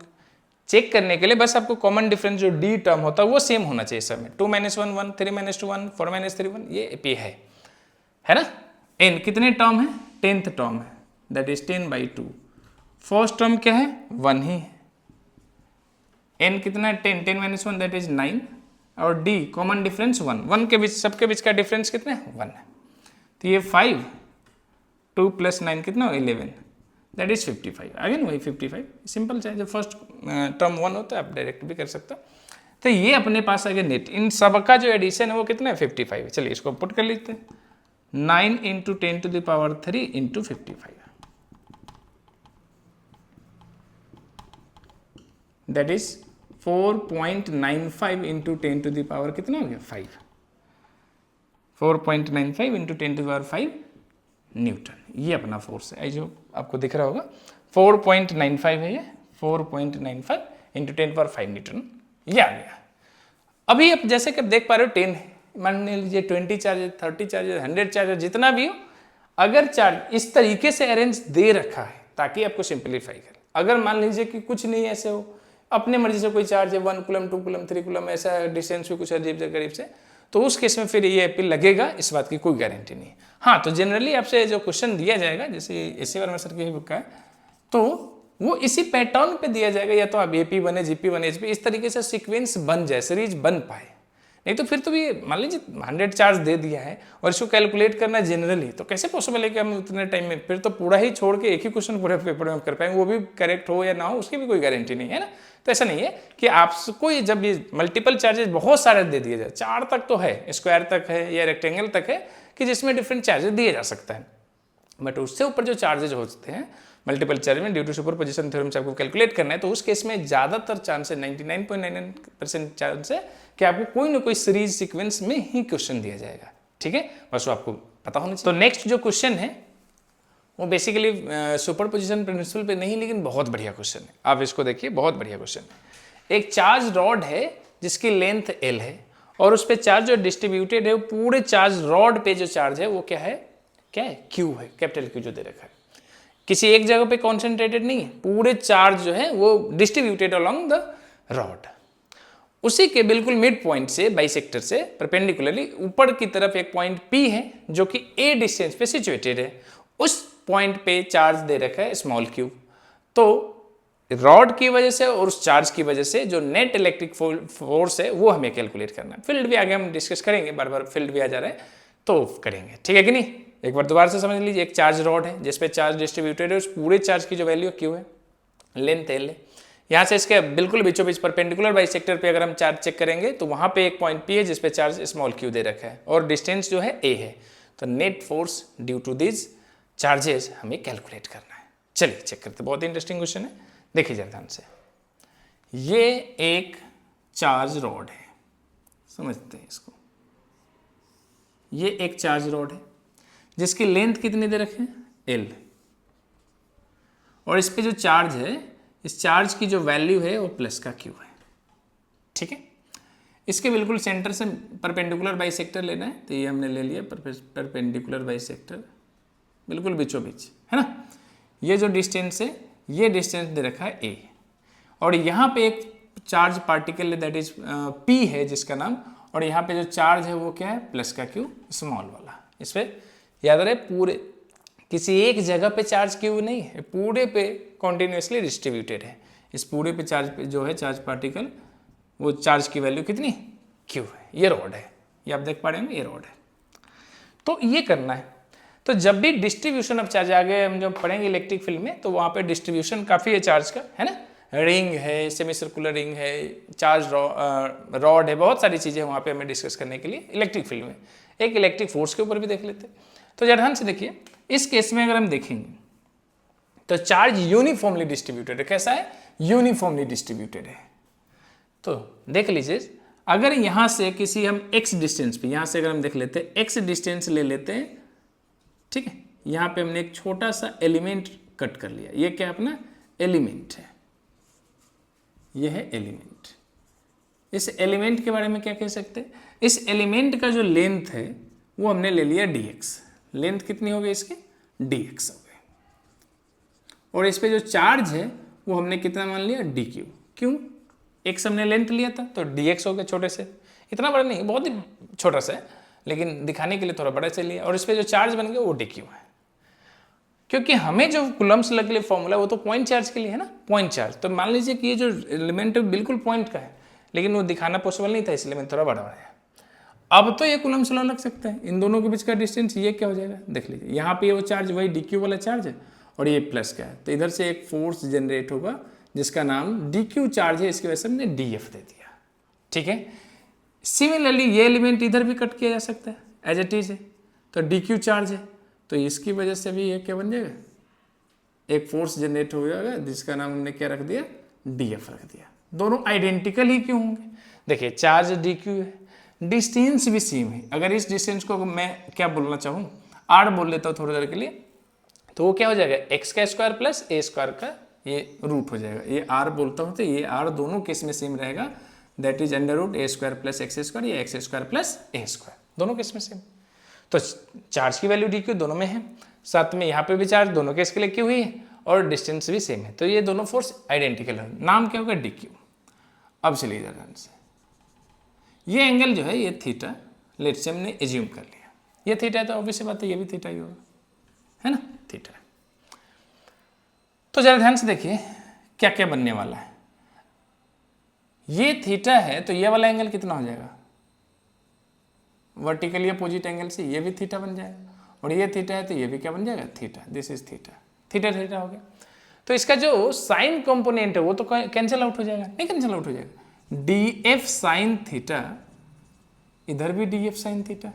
चेक करने के लिए बस आपको कॉमन डिफरेंस जो डी टर्म होता है वो सेम होना चाहिए सब में। 2 - 1 1, 3 - 2 1, 4 - 3 1, ये एपी है ना? n कितने टर्म है 10th टर्म है दैट इज 10/2। फर्स्ट टर्म क्या है 1 ही है। n कितना है 10, 10 - 1 दैट इज 9, और d कॉमन डिफरेंस 1, 1 के बीच सबके बीच का डिफरेंस कितना है 1 है। तो ये 5 2 + 9 कितना हो 11 दैट इज 55। अगेन वही 55 सिंपल है। जब फर्स्ट टर्म 1 होता है आप डायरेक्ट भी कर सकते हो। तो ये अपने पास अगर नेट इन सब का जो एडिशन है वो कितना है 55 है। चलिए इसको पुट कर लेते हैं 9 × 10⁻³ × 55 दैट इज 4.95 × 10⁻³ कितना हो गया 5। 4.95 × 10⁵ न्यूटन, ये अपना फोर्स है जो आपको दिख रहा होगा। 4.95 है ये, 4.95 × 10⁵ न्यूटन ये आ गया। अभी आप जैसे कि आप देख पा रहे हो 10 है, मान लीजिए 20 चार्जेस 30 चार्जेस 100 चार्जेस जितना भी हो, अगर चार्ज इस तरीके से अरेंज दे रखा है ताकि आपको सिंप्लीफाई करे। अगर मान लीजिए कि कुछ नहीं ऐसे हो, अपने मर्जी से कोई चार्ज है 1 कूलम 2 कूलम 3 कूलम ऐसा डिस्टेंस भी कुछ अजीब से करीब से, तो उस केस में फिर ये अपील लगेगा, इस बात की कोई गारंटी नहीं है। हाँ, तो जनरली आपसे जो क्वेश्चन दिया जाएगा जैसे एसी वर्मा सर की बुक का है, तो वो इसी पैटर्न पे दिया जाएगा, या तो आप एपी बने जीपी बने एचपी, इस तरीके से सीक्वेंस बन जाए, सीरीज बन पाए। नहीं तो फिर तो भी मान लीजिए 100 चार्ज दे दिया है और इसको कैलकुलेट करना जनरली, तो कैसे पॉसिबल है कि हम उतने टाइम में फिर तो पूरा ही छोड़ के एक ही क्वेश्चन पूरे पेपर में कर पाएंगे, वो भी करेक्ट हो या ना हो उसकी भी कोई गारंटी नहीं है ना। तो ऐसा नहीं है कि आपको जब ये मल्टीपल चार्जेस बहुत सारे दे दिए जाए, 4 तक तो है, स्क्वायर तक है या रेक्टेंगल तक है कि जिसमें डिफरेंट चार्जेस दिए जा सकता है, बट उससे ऊपर जो चार्जेस होते हैं मल्टीपल चार्ज में ड्यू टू सुपरपोजिशन थ्योरम से आपको कैलकुलेट करना है, तो उस केस में ज़्यादातर चांस है 99.99% चांस है कि आपको कोई ना कोई सीरीज सीक्वेंस में ही क्वेश्चन दिया जाएगा। ठीक है, बस वो आपको पता होना चाहिए। तो नेक्स्ट जो क्वेश्चन है वो बेसिकली सुपरपोजिशन प्रिंसिपल पे नहीं, लेकिन बहुत बढ़िया क्वेश्चन है, आप इसको देखिए, बहुत बढ़िया क्वेश्चन है। एक चार्ज रॉड है जिसकी लेंथ L है और उस पर चार्ज जो डिस्ट्रीब्यूटेड है, वो पूरे चार्ज रॉड पे जो चार्ज है वो क्या है, Q है, कैपिटल Q जो दे रखा है। किसी एक जगह पे कॉन्सेंट्रेटेड नहीं है, पूरे चार्ज जो है वो डिस्ट्रीब्यूटेड अलोंग द रॉड। उसी के बिल्कुल मिड पॉइंट से बाइसेक्टर से परपेंडिकुलरली ऊपर की तरफ एक पॉइंट P है जो कि a डिस्टेंस पे सिचुएटेड है। उस पॉइंट पे चार्ज दे रखा है स्मॉल q। तो रॉड की वजह से और उस चार्ज की वजह से जो नेट इलेक्ट्रिक फोर्स है वो हमें कैलकुलेट करना है। फील्ड भी आगे हम डिस्कस करेंगे, बार बार फील्ड भी आ जा रहा है तो करेंगे, ठीक है कि नहीं। एक बार दोबारा से समझ लीजिए, एक चार्ज रॉड है जिसपे चार्ज डिस्ट्रीब्यूटेड है, उस पूरे चार्ज की जो वैल्यू q है, लेंथ L है। यहाँ से इसके बिल्कुल बीचों बीच परपेंडिकुलर बाइसेक्टर पे अगर हम चार्ज चेक करेंगे तो वहाँ पे एक पॉइंट P है जिसपे चार्ज स्मॉल q दे रखा है और डिस्टेंस जो है a है। तो net force due to this charges हमें कैलकुलेट करना है। चलिए चेक करते हैं, बहुत इंटरेस्टिंग क्वेश्चन है, देखिए जरा ध्यान से। ये एक चार्ज रॉड है, समझते हैं इसको। ये एक चार्ज रॉड है जिसकी लेंथ कितनी दे रखे हैं, L, और इस पे जो चार्ज है, इस चार्ज की जो वैल्यू है वो प्लस का Q है, ठीक है। इसके बिल्कुल सेंटर से परपेंडिकुलर बाइसेक्टर लेना है, तो ये हमने ले लिया परपेंडिकुलर बाइसेक्टर, बिल्कुल बीचों बीच, है ना। ये जो डिस्टेंस है, ये डिस्टेंस दे रखा है a, और यहाँ पे एक चार्ज पार्टिकल है दैट इज P है जिसका नाम, और यहाँ पे जो चार्ज है वो क्या है, प्लस का Q स्मॉल वाला। इस पे याद रहे, पूरे किसी एक जगह पे चार्ज Q नहीं है, पूरे पे कॉन्टिन्यूसली डिस्ट्रीब्यूटेड है। इस पूरे पे चार्ज पे जो है चार्ज पार्टिकल, वो चार्ज की वैल्यू कितनी, Q है। ये रॉड है, ये आप देख पा रहे हैं, ये रॉड है। तो ये करना है। तो जब भी डिस्ट्रीब्यूशन ऑफ चार्ज, आगे हम जब पढ़ेंगे इलेक्ट्रिक फील्ड में, तो वहाँ पे डिस्ट्रीब्यूशन काफ़ी है चार्ज का, है ना। रिंग है, सेमी सर्कुलर रिंग है, चार्ज रॉड है, बहुत सारी चीज़ें वहाँ पे हमें डिस्कस करने के लिए इलेक्ट्रिक फील्ड में। एक इलेक्ट्रिक फोर्स के ऊपर भी देख लेते हैं। तो जरा ध्यान से देखिए, इस केस में अगर हम देखेंगे तो चार्ज यूनिफॉर्मली डिस्ट्रीब्यूटेड है। कैसा है, यूनिफॉर्मली डिस्ट्रीब्यूटेड है। तो देख लीजिए, अगर यहाँ से किसी हम x डिस्टेंस पे, यहाँ से अगर हम देख लेते हैं x डिस्टेंस ले लेते हैं, ठीक है। यहाँ पे हमने एक छोटा सा एलिमेंट कट कर लिया, ये क्या अपना एलिमेंट है, ये है एलिमेंट। इस एलिमेंट के बारे में क्या कह सकते हैं, इस एलिमेंट का जो लेंथ है वो हमने ले लिया dx। लेंथ कितनी हो गई इसकी, dx हो गई, और इस पे जो चार्ज है वो हमने कितना मान लिया, dq। क्यों, x हमने लेंथ लिया था तो dx हो गया, छोटे से, इतना बड़ा नहीं, बहुत ही छोटा सा है, लेकिन दिखाने के लिए थोड़ा बड़ा से लिया। और इस पे जो चार्ज बन गया वो dq है, क्योंकि हमें जो कुलम्स लग लिए फॉर्मूला वो तो पॉइंट चार्ज के लिए है ना, पॉइंट चार्ज। तो मान लीजिए कि ये जो एलिमेंट है बिल्कुल पॉइंट का है, लेकिन वो दिखाना पॉसिबल नहीं था, इसलिए मैंने थोड़ा बड़ा बनाया। अब तो ये कुलम्स लॉ लग सकता है, इन दोनों के बीच का डिस्टेंस ये क्या हो जाएगा, देख लीजिए। यहाँ पे वो चार्ज वही dq वाला चार्ज है और ये प्लस का है, तो इधर से एक फोर्स जनरेट होगा जिसका नाम dq चार्ज है, इसकी वजह से हमने df दे दिया, ठीक है। सिमिलरली ये एलिमेंट इधर भी कट किया जा सकता है एज इट इज है, तो dq चार्ज है, तो इसकी वजह से भी ये क्या बन जाएगा, एक फोर्स जनरेट हो जाएगा जिसका नाम हमने क्या रख दिया, df रख दिया। दोनों आइडेंटिकल ही क्यों होंगे, देखिए चार्ज dq है, डिस्टेंस भी सेम है। अगर इस डिस्टेंस को मैं क्या बोलना चाहूँ, r बोल लेता हूँ थोड़ी देर के लिए, तो वो क्या हो जाएगा, x का स्क्वायर प्लस a स्क्वायर का ये रूट हो जाएगा। ये r बोलता हूँ तो ये r दोनों केस में सेम रहेगा, that is under root a square plus x square या x square plus a square, दोनों केस में सेम। तो चार्ज की वैल्यू dq दोनों में है, साथ में यहाँ पे भी चार्ज दोनों केस के लिए क्यू ही है और डिस्टेंस भी सेम है, तो ये दोनों फोर्स आइडेंटिकल है। नाम क्या होगा, dq। अब चलिए ध्यान से, ये एंगल जो है ये थीटा, लेट से हमने एज्यूम कर लिया, ये थीटा है तो ऑब्वियस बात है ये भी थीटा ही होगा, है ना, थीटा। तो जरा ध्यान से देखिए क्या क्या बनने वाला है। ये थीटा है तो ये वाला एंगल कितना हो जाएगा, वर्टिकली अपोजिट एंगल से ये भी थीटा बन जाएगा, और ये थीटा है तो ये भी क्या बन जाएगा, theta. This is theta, theta theta हो गया। तो इसका जो साइन कंपोनेंट है वो तो कैंसिल आउट हो जाएगा, नहीं कैंसिल आउट हो जाएगा, df साइन थीटा, इधर भी df साइन थीटा,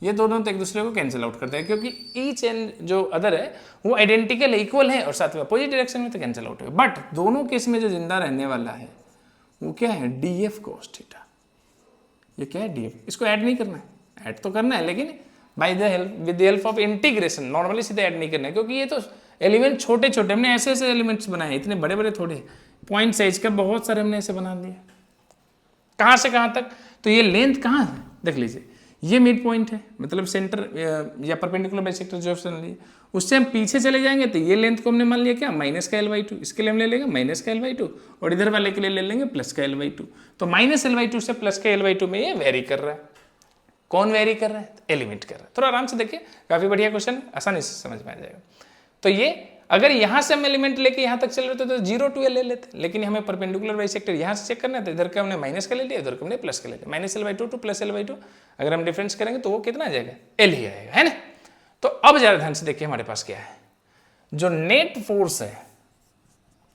ये दोनों तो एक दूसरे को कैंसिल आउट करते हैं, क्योंकि ईच एंड जो अदर है वो आइडेंटिकल इक्वल है और साथ में अपोजिट डायरेक्शन में तो कैंसिल आउट है। बट दोनों केस में जो जिंदा रहने वाला है वो क्या है, df cos थीटा, ये क्या है df, इसको ऐड नहीं करना है, ऐड तो करना है लेकिन by the help with the help of integration, normally सीधे ऐड नहीं करना है क्योंकि ये तो एलिमेंट छोटे छोटे, हमने ऐसे ऐसे एलिमेंट्स बनाए, इतने बड़े बड़े थोड़े, पॉइंट साइज का बहुत सारे हमने ऐसे बना दिए। कहाँ से कहाँ तक, तो ये लेंथ कहाँ है देख लीजिए, ये मिड पॉइंट है, मतलब सेंटर या परपेंडिकुलर बाइसेक्टर जो ऑप्शन लिए, उससे हम पीछे चले जाएंगे तो ये लेंथ को हमने मान लिया क्या माइनस का l/2, इसके लिए हम ले लेंगे माइनस का l/2 और इधर वाले के लिए ले लेंगे प्लस का l/2। तो माइनस l/2 से प्लस का l/2 में ये वेरी कर रहा है। कौन वेरी कर रहा है, एलिमेंट कर रहा है। थोड़ा आराम से देखिए, काफी बढ़िया क्वेश्चन, आसानी से समझ में आ जाएगा। तो ये अगर यहाँ से हम एलिमेंट लेके यहाँ तक चल रहे थे तो 0 to l ले लेते, लेकिन हमें परपेंडिकुलर बाइसेक्टर यहाँ से चेक करना है तो इधर का हमने माइनस का ले लिया, इधर का हमने प्लस का ले लिया, minus l/2 two plus l/2, अगर हम डिफरेंस करेंगे तो वो कितना आ जाएगा, l ही आएगा, है ना। तो अब जरा ध्यान से देखिए हमारे पास क्या है, जो नेट फोर्स है,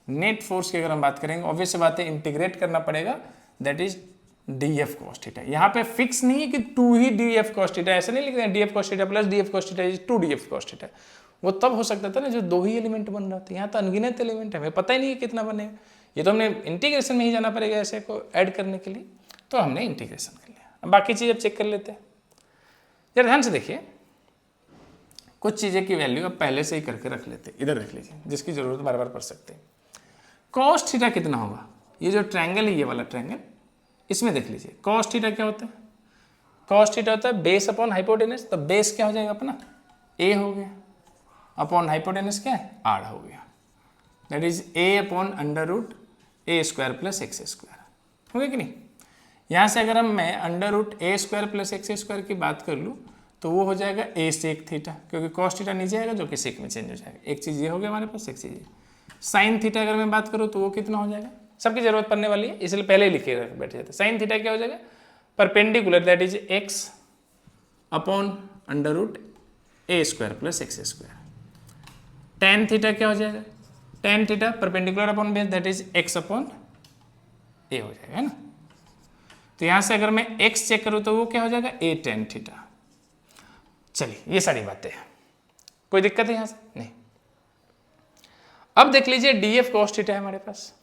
नेट फोर्स की अगर हम बात करेंगे, ऑब्वियस सी बात है इंटीग्रेट करना पड़ेगा, that is df cos theta. यहाँ पे फिक्स नहीं है कि 2 ही df cos थीटा, ऐसा नहीं लिख रहे df cos theta plus df cos theta is 2 df cos theta, वो तब हो सकता था ना जो 2 ही एलिमेंट बन रहा था, यहाँ तो अनगिनत एलिमेंट है, हमें पता ही नहीं है कितना बनेगा, ये तो हमने इंटीग्रेशन में ही जाना पड़ेगा ऐसे को ऐड करने के लिए, तो हमने इंटीग्रेशन कर लिया। अब बाकी चीज़ अब चेक कर लेते हैं, जरा ध्यान से देखिए, कुछ चीज़ें की वैल्यू अब पहले से ही करके रख लेते हैं, इधर रख लीजिए, जिसकी जरूरत बार बार पड़ सकते हैं। कॉस थीटा कितना होगा, ये जो ट्रायंगल है, ये वाला ट्रायंगल, इसमें देख लीजिए कॉस थीटा क्या होता है, कॉस थीटा होता है बेस अपॉन हाइपोटेनस, तो बेस क्या हो जाएगा अपना a हो गया, अपॉन हाइपोटेनस क्या है r हो गया, that is a upon √a² plus x² हो गया कि नहीं। यहाँ से अगर मैं √a² प्लस x² की बात कर लूँ तो वो हो जाएगा a sec थीटा, क्योंकि कॉस थीटा नीचे आएगा जो कि सेक में चेंज हो जाएगा, एक चीज़ ये हो गया हमारे पास, एक चीज़ ये साइन थीटा अगर मैं बात करूँ तो वो कितना हो जाएगा, सबकी जरूरत पड़ने वाली है इसलिए पहले ही लिखे बैठे जाते। साइन थीटा क्या हो जाएगा, perpendicular that is x upon √a² plus x²। Tan theta क्या हो जाएगा, tan theta perpendicular upon base that is x upon a हो जाएगा, है ना। तो यहां से अगर मैं x चेक करूं तो वो क्या हो जाएगा a tan थीटा। चलिए ये सारी बातें हैं, कोई दिक्कत है यहां से नहीं। अब देख लीजिए df cos थीटा है हमारे पास,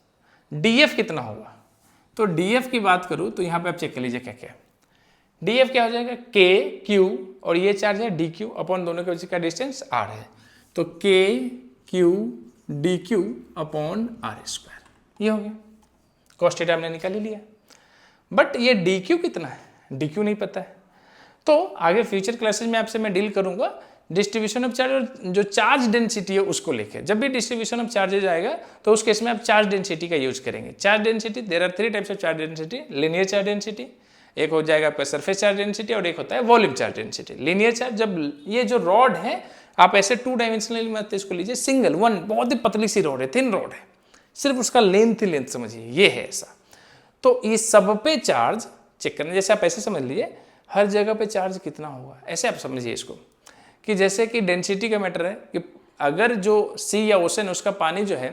df कितना होगा, तो df की बात करूं तो यहां पे आप चेक कर लीजिए क्या क्या है। df क्या हो जाएगा k q और ये चार्ज है dq अपॉन दोनों के बीच का डिस्टेंस r है, तो k q dq upon r², ये हो गया। cos थीटा हमने निकाल ही लिया, बट ये dq कितना है, dq नहीं पता है, तो आगे फ्यूचर क्लासेस में आपसे मैं डील करूंगा डिस्ट्रीब्यूशन ऑफ चार्ज और जो चार्ज डेंसिटी है उसको लेके। जब भी डिस्ट्रीब्यूशन ऑफ चार्जेज आएगा तो उस केस में आप चार्ज डेंसिटी का यूज करेंगे। Charge density, there are 3 types of charge density, linear charge density, एक हो जाएगा आपका सरफेस चार्ज डेंसिटी और एक होता है volume charge density. Linear charge, जब ये जो रॉड है आप ऐसे 2 डायमेंशनल मत इसको लीजिए, सिंगल वन बहुत ही पतली सी रॉड है, थिन रॉड है, सिर्फ उसका लेंथ ही लेंथ समझिए, ये है ऐसा। तो ये सब पे चार्ज चेक करना, जैसे आप ऐसे समझ लीजिए हर जगह पे चार्ज कितना होगा, ऐसे आप समझिए इसको कि जैसे कि डेंसिटी का मैटर है कि अगर जो सी या ओशन उसका पानी जो है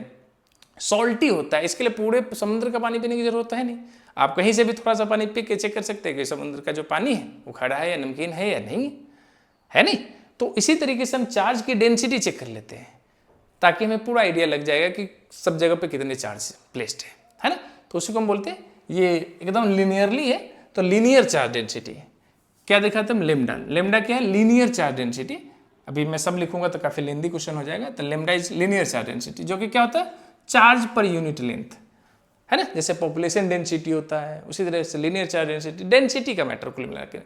सॉल्टी होता है, इसके लिए पूरे समुद्र का पानी पीने की जरूरत है नहीं, आप कहीं से भी थोड़ा सा पानी पी के चेक कर सकते हैं कि समुद्र का जो पानी है वो खड़ा है या नमकीन है या नहीं है, नहीं। तो इसी तरीके से हम चार्ज की डेंसिटी चेक कर लेते हैं ताकि हमें पूरा आइडिया लग जाएगा कि सब जगह पे कितने चार्ज प्लेस्ड है ना। तो उसी को हम बोलते हैं ये एकदम लिनियरली है, तो लीनियर चार्ज डेंसिटी है। क्या देखा था लेमडा, लेमडा क्या है, लीनियर चार्ज डेंसिटी। अभी मैं सब लिखूंगा तो काफी लेंदी क्वेश्चन हो जाएगा, तो lambda is linear charge density, जो कि क्या होता है चार्ज पर यूनिट लेंथ, है ना। जैसे पॉपुलेशन डेंसिटी होता है उसी तरह से लीनियर चार्ज डेंसिटी, डेंसिटी का मैटर कुल मिला के।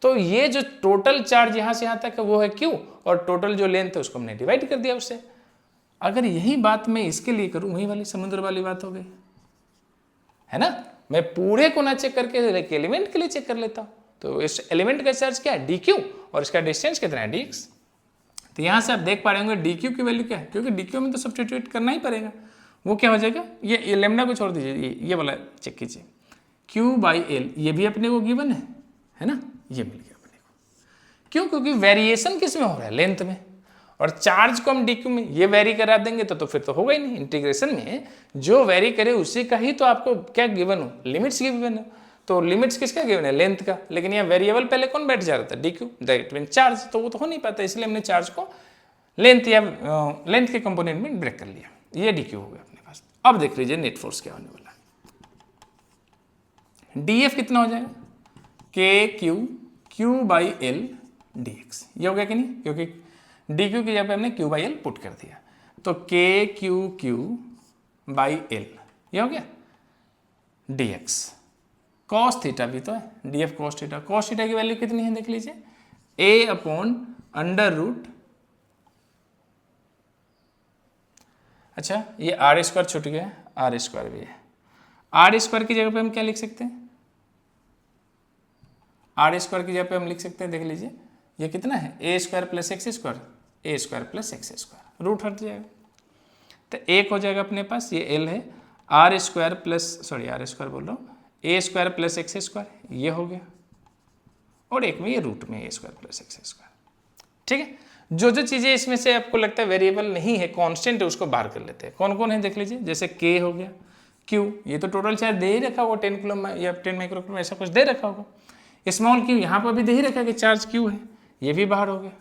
तो ये जो टोटल चार्ज यहाँ से यहाँ तक है वो है क्यू, और टोटल जो लेंथ है उसको हमने डिवाइड कर दिया उससे। अगर यही बात मैं इसके लिए करूँ, वही वाली समुद्र वाली बात हो गई, है ना। मैं पूरे को ना चेक करके एक एलिमेंट के लिए चेक कर लेता हूँ, तो इस एलिमेंट का चार्ज क्या है dq और इसका डिस्टेंस कितना है dx। तो यहाँ से आप देख पा रहे होंगे dq की वैल्यू क्या है, क्योंकि dq में तो सब्स्टिट्यूट करना ही पड़ेगा, वो क्या हो जाएगा, ये लेमडा को छोड़ दीजिए, ये वाला चेक कीजिए q/l, ये भी अपने को गिवन है ना, ये मिल गया अपने को। क्यों, क्योंकि वेरिएशन किस में हो रहा है, लेंथ में, और चार्ज को हम dq में ये वेरी करा देंगे तो फिर तो होगा ही नहीं। इंटीग्रेशन में जो वेरी करे उसी का ही तो आपको क्या गिवन हो, लिमिट्स गिवन है। तो लिमिट्स किसका गिवन है, लेंथ का, लेकिन यहाँ वेरिएबल पहले कौन बैठ जा रहा था dq, दैट मीन चार्ज, तो वो तो हो नहीं पाता, इसलिए हमने चार्ज को लेंथ या लेंथ के कंपोनेंट में ब्रेक कर लिया, ये dq हो गया अपने पास। अब देख लीजिए नेट फोर्स क्या होने वाला है, df कितना हो जाएगा, के q q by L D x, ये हो गया कि नहीं, क्योंकि डी क्यू की जगह पे हमने क्यू बाई एल पुट कर दिया, तो के क्यू क्यू बाई एल ये हो गया डी एक्स। कॉस थीटा भी तो है, D F cos theta, cos theta की वैल्यू कितनी है देख लीजिए, ए अपॉन अंडर रूट, अच्छा ये आर स्क्वायर छूट गया, आर स्क्वायर भी है, आर स्क्वायर की जगह पे हम क्या लिख सकते हैं, आर स्क्वायर की जगह पे हम लिख सकते हैं, देख लीजिए ये कितना है, a square plus x square, a square plus x square, root हट जाएगा, तो एक हो जाएगा अपने पास, ये एल है, r square plus, sorry r square बोल रहा हूँ, a square plus x square ये हो गया, और एक में ये रूट में a square plus x square. ठीक है, जो जो चीज़ें इसमें से आपको लगता है वेरिएबल नहीं है, कांस्टेंट है, उसको बाहर कर लेते हैं। कौन कौन है देख लीजिए, जैसे के हो गया, क्यू ये तो टोटल चार्ज दे ही रखा होगा 10 किलो या 10 माइक्रोकूलम ऐसा कुछ दे रखा होगा, स्मॉल क्यू यहाँ पर भी दे ही रखा है कि चार्ज क्यू है, ये भी बाहर हो गया,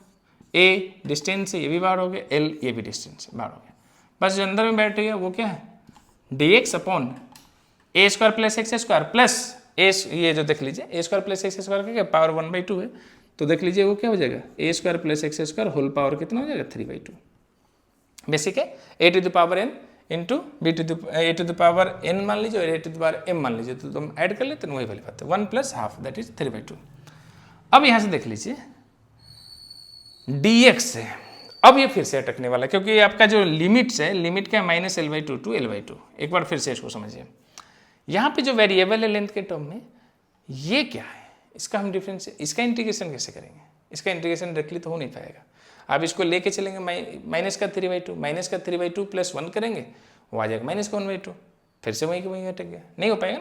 ए डिस्टेंस है ये भी बाहर हो गया, एल ये भी डिस्टेंस है बाहर हो गया, बस जो अंदर में बैठ गया वो क्या है, d x upon a square plus x square plus a, ये जो देख लीजिए a square plus x square का क्या पावर 1/2 है, तो देख लीजिए वो क्या हो जाएगा, a square plus x square whole power कितना हो जाएगा 3/2, बेसिक है a to the power n into b to the a to the power n मान लीजिए और a to the power m मान लीजिए, तो तुम ऐड कर लेते हैं वही वाली बात है, 1 + ½ दैट इज 3/2। अब यहाँ से देख लीजिए dx है, अब ये फिर से अटकने वाला है क्योंकि ये आपका जो लिमिट्स है, लिमिट क्या है -L/2 टू L/2, एक बार फिर से इसको समझिए, यहाँ पे जो वेरिएबल है लेंथ के टर्म में ये क्या है, इसका हम डिफरेंस, इसका इंटीग्रेशन कैसे करेंगे, इसका इंटीग्रेशन डायरेक्टली तो हो नहीं पाएगा, आप इसको लेके चलेंगे -3/2 -3/2 + 1 करेंगे वो आ जाएगा -1/2, फिर से वहीं के वहीं अटक गया, नहीं हो पाएगा।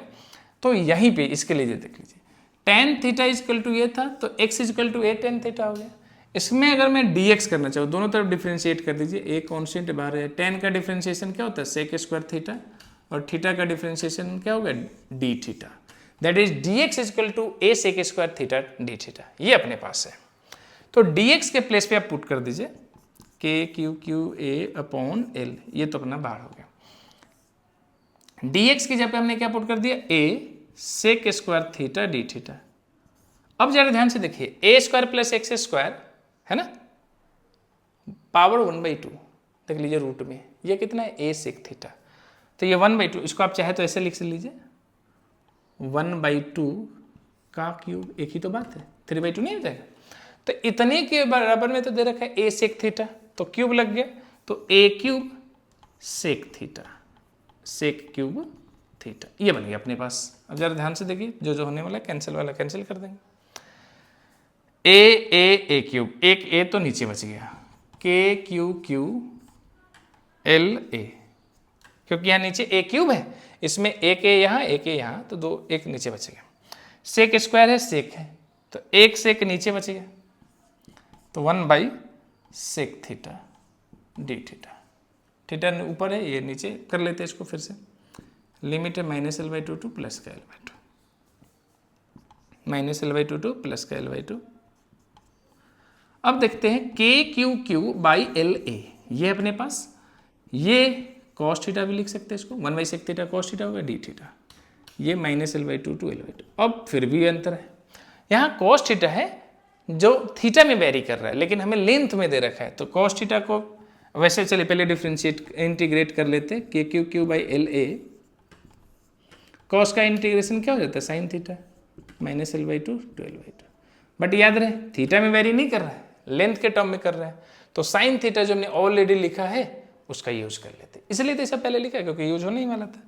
तो यहीं पे इसके लिए देख लीजिए tan थीटा इक्वल टू ये था तो x इक्वल टू a tan थीटा हो गया, इसमें अगर मैं dx करना चाहूँ दोनों तरफ डिफ्रेंशिएट कर दीजिए, a कॉन्स्टेंट बाहर है, tan का डिफ्रेंशिएशन क्या होता है sec स्क्वायर थीटा और थीटा का डिफ्रेंशिएशन क्या होगा d theta, that is dx equal to a sec square theta d theta, ये अपने पास है। तो dx के प्लेस पे आप पुट कर दीजिए k q q a upon l, ये तो अपना बाहर हो गया, dx की जगह पे हमने क्या पुट कर दिया a sec square theta d theta. अब जरा ध्यान से देखिए a square plus x square है ना, पावर 1/2 देख लीजिए रूट में, ये कितना है a sec थीटा, तो ये 1/2, इसको आप चाहे तो ऐसे लिख लीजिए 1/2 का क्यूब, एक ही तो बात है, 3/2 नहीं हो जाएगा, तो इतने के बराबर में तो दे रखा है a sec थीटा, तो क्यूब लग गया, तो a cube sec theta, sec cube theta, ये बन गया अपने पास। अब जरा ध्यान से देखिए जो जो होने वाला है कैंसिल वाला कैंसिल कर देंगे, a क्यूब, एक a तो नीचे बच गया, k q Q l a, क्योंकि यहाँ नीचे a क्यूब है, इसमें एक a यहाँ एक a यहाँ, तो दो एक नीचे बच गया, सेक स्क्वायर है सेक है, तो एक सेक नीचे बच गया, तो 1/sec theta d theta, theta ऊपर है ये नीचे कर लेते हैं इसको फिर से, लिमिट है -L/2 टू प्लस का L/2, -L/2 टू प्लस का L/2। अब देखते हैं k q q by L A, ये अपने पास, ये cos थीटा भी लिख सकते हैं इसको, 1/sec थीटा cos थीटा होगा d थीटा, ये -L/2 टू L/2। अब फिर भी अंतर है, यहाँ cos थीटा है जो थीटा में वेरी कर रहा है लेकिन हमें लेंथ में दे रखा है, तो cos थीटा को वैसे चलिए पहले डिफ्रेंशिएट इंटीग्रेट कर लेते हैं, k q q by L A, cos का इंटीग्रेशन क्या हो जाता है sine theta -L/2 to L/2, but याद रहे थीटा में वेरी नहीं कर रहा है, लेंथ के टर्म में कर रहा है, तो साइन थीटा जो हमने ऑलरेडी लिखा है उसका यूज कर लेते, इसलिए तो ऐसा पहले लिखा है क्योंकि यूज होने ही वाला था।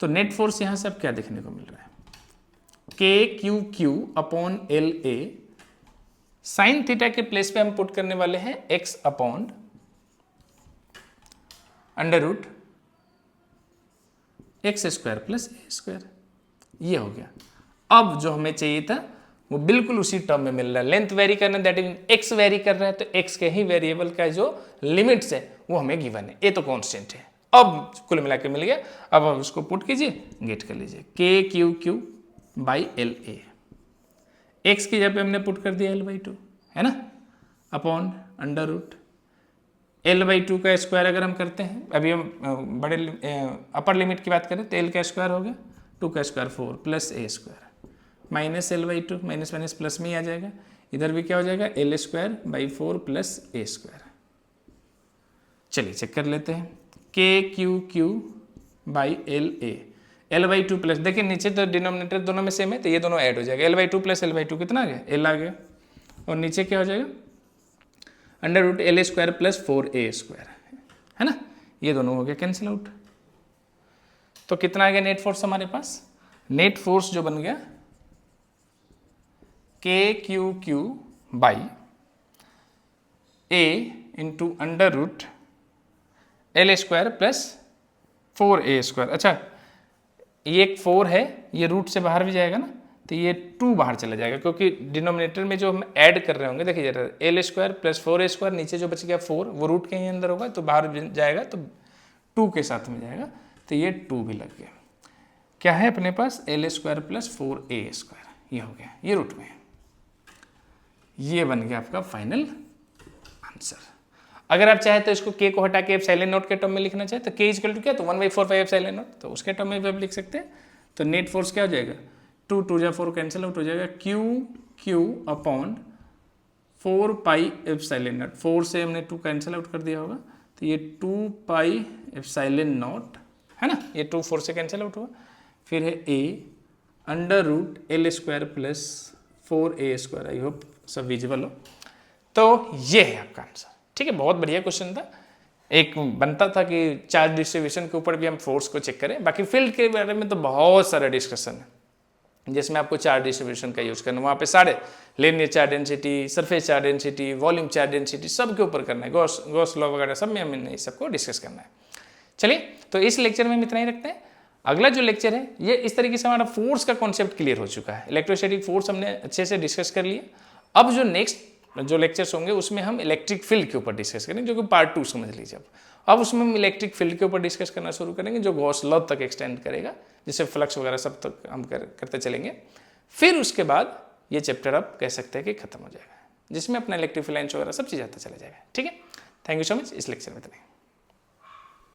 तो नेट फोर्स यहाँ से अब क्या देखने को मिल रहा है, k q q upon l a, sine theta के प्लेस पे हम पुट करने वाले हैं x upon under root x square plus a square, ये हो गया। अब जो हमें चाहिए था वो बिल्कुल उसी टर्म में मिल रहा है, लेंथ वेरी करना दैट इज एक्स वेरी कर रहा है, तो एक्स के ही वेरिएबल का जो लिमिट्स है वो हमें गिवन है, ए तो कांस्टेंट है। अब कुल मिला के मिल गया, अब आप उसको पुट कीजिए गेट कर लीजिए, k q q by L A, x की जगह पे हमने पुट कर दिया L/2 है ना, अपॉन अंडर रूट L/2 का स्क्वायर अगर हम करते हैं, अभी हम बड़े अपर लिमिट की बात करें तो L का स्क्वायर हो गया 2 का square 4 plus a square minus L by two, minus minus plus में ही आ जाएगा, इधर भी क्या हो जाएगा L square by 4 plus a square. चलिए चेक कर लेते हैं, के q q by L A, L by two plus, देखिए नीचे तो डिनोमिनेटर दोनों में सेम है तो ये दोनों ऐड हो जाएगा, L by two plus L by two कितना आ गया एल आ गया, और नीचे क्या हो जाएगा under root l square plus 4a square, है ना, ये दोनों हो गया कैंसिल आउट। तो कितना आ गया नेट फोर्स हमारे पास, नेट फोर्स जो बन गया k q q by a into under root l square plus 4a square. अच्छा ये एक 4 है, ये रूट से बाहर भी जाएगा ना, तो ये 2 बाहर चला जाएगा क्योंकि डिनोमिनेटर में जो हम ऐड कर रहे होंगे, देखिए जरा L square plus 4a square, नीचे जो बच गया 4 वो रूट के ही अंदर होगा तो बाहर जाएगा तो 2 के साथ में जाएगा, तो ये 2 भी लग गया। क्या है अपने पास l square plus 4a square, ये हो गया, ये रूट में है, ये बन गया आपका फाइनल आंसर। अगर आप चाहे तो इसको k को हटा के एप्सिलॉन नॉट के टर्म में लिखना चाहे तो k इक्वल टू क्या, तो 1/4 एप्सिलॉन नॉट, तो उसके टर्म में भी आप लिख सकते हैं। तो नेट फोर्स क्या हो जाएगा 2 2 जा 4 कैंसिल आउट हो जाएगा, Q q upon 4 pi epsilon not, 4 से हमने 2 कैंसिल आउट कर दिया होगा तो ये 2 पाई एप्सिलॉन नॉट है ना, ये 2 4 से कैंसिल आउट हुआ, फिर है a under root l square plus 4a square, I hope सब विजिबल हो। तो ये है आपका आंसर, ठीक है, बहुत बढ़िया क्वेश्चन था। एक बनता था कि चार्ज डिस्ट्रीब्यूशन के ऊपर भी हम फोर्स को चेक करें, बाकी फील्ड के बारे में तो बहुत सारा डिस्कशन है जिसमें आपको चार्ज डिस्ट्रीब्यूशन का यूज करना, वहाँ पे सारे linear charge density, surface charge density, volume charge density सब के ऊपर करना है, गॉस लॉ वगैरह सब में हमें सबको डिस्कस करना है। चलिए तो इस लेक्चर में हम इतना ही रखते हैं। अगला जो लेक्चर है ये इस तरीके से हमारा फोर्स का कॉन्सेप्ट क्लियर हो चुका है, इलेक्ट्रोस्टैटिक फोर्स हमने अच्छे से डिस्कस कर लिया। अब जो नेक्स्ट जो लेक्चर्स होंगे उसमें हम इलेक्ट्रिक फील्ड के ऊपर डिस्कस करेंगे, जो कि पार्ट 2 समझ लीजिए। अब उसमें हम इलेक्ट्रिक फील्ड के ऊपर डिस्कस करना शुरू करेंगे जो गॉस लॉ तक एक्सटेंड करेगा, जिससे फ्लक्स वगैरह सब तक हम करते चलेंगे। फिर उसके बाद ये चैप्टर आप कह सकते हैं कि खत्म हो जाएगा, जिसमें अपना इलेक्ट्रिक फील्ड लाइन्स वगैरह सब चीज़ आता चला जाएगा। ठीक है, थैंक यू सो मच, इस लेक्चर में इतना ही।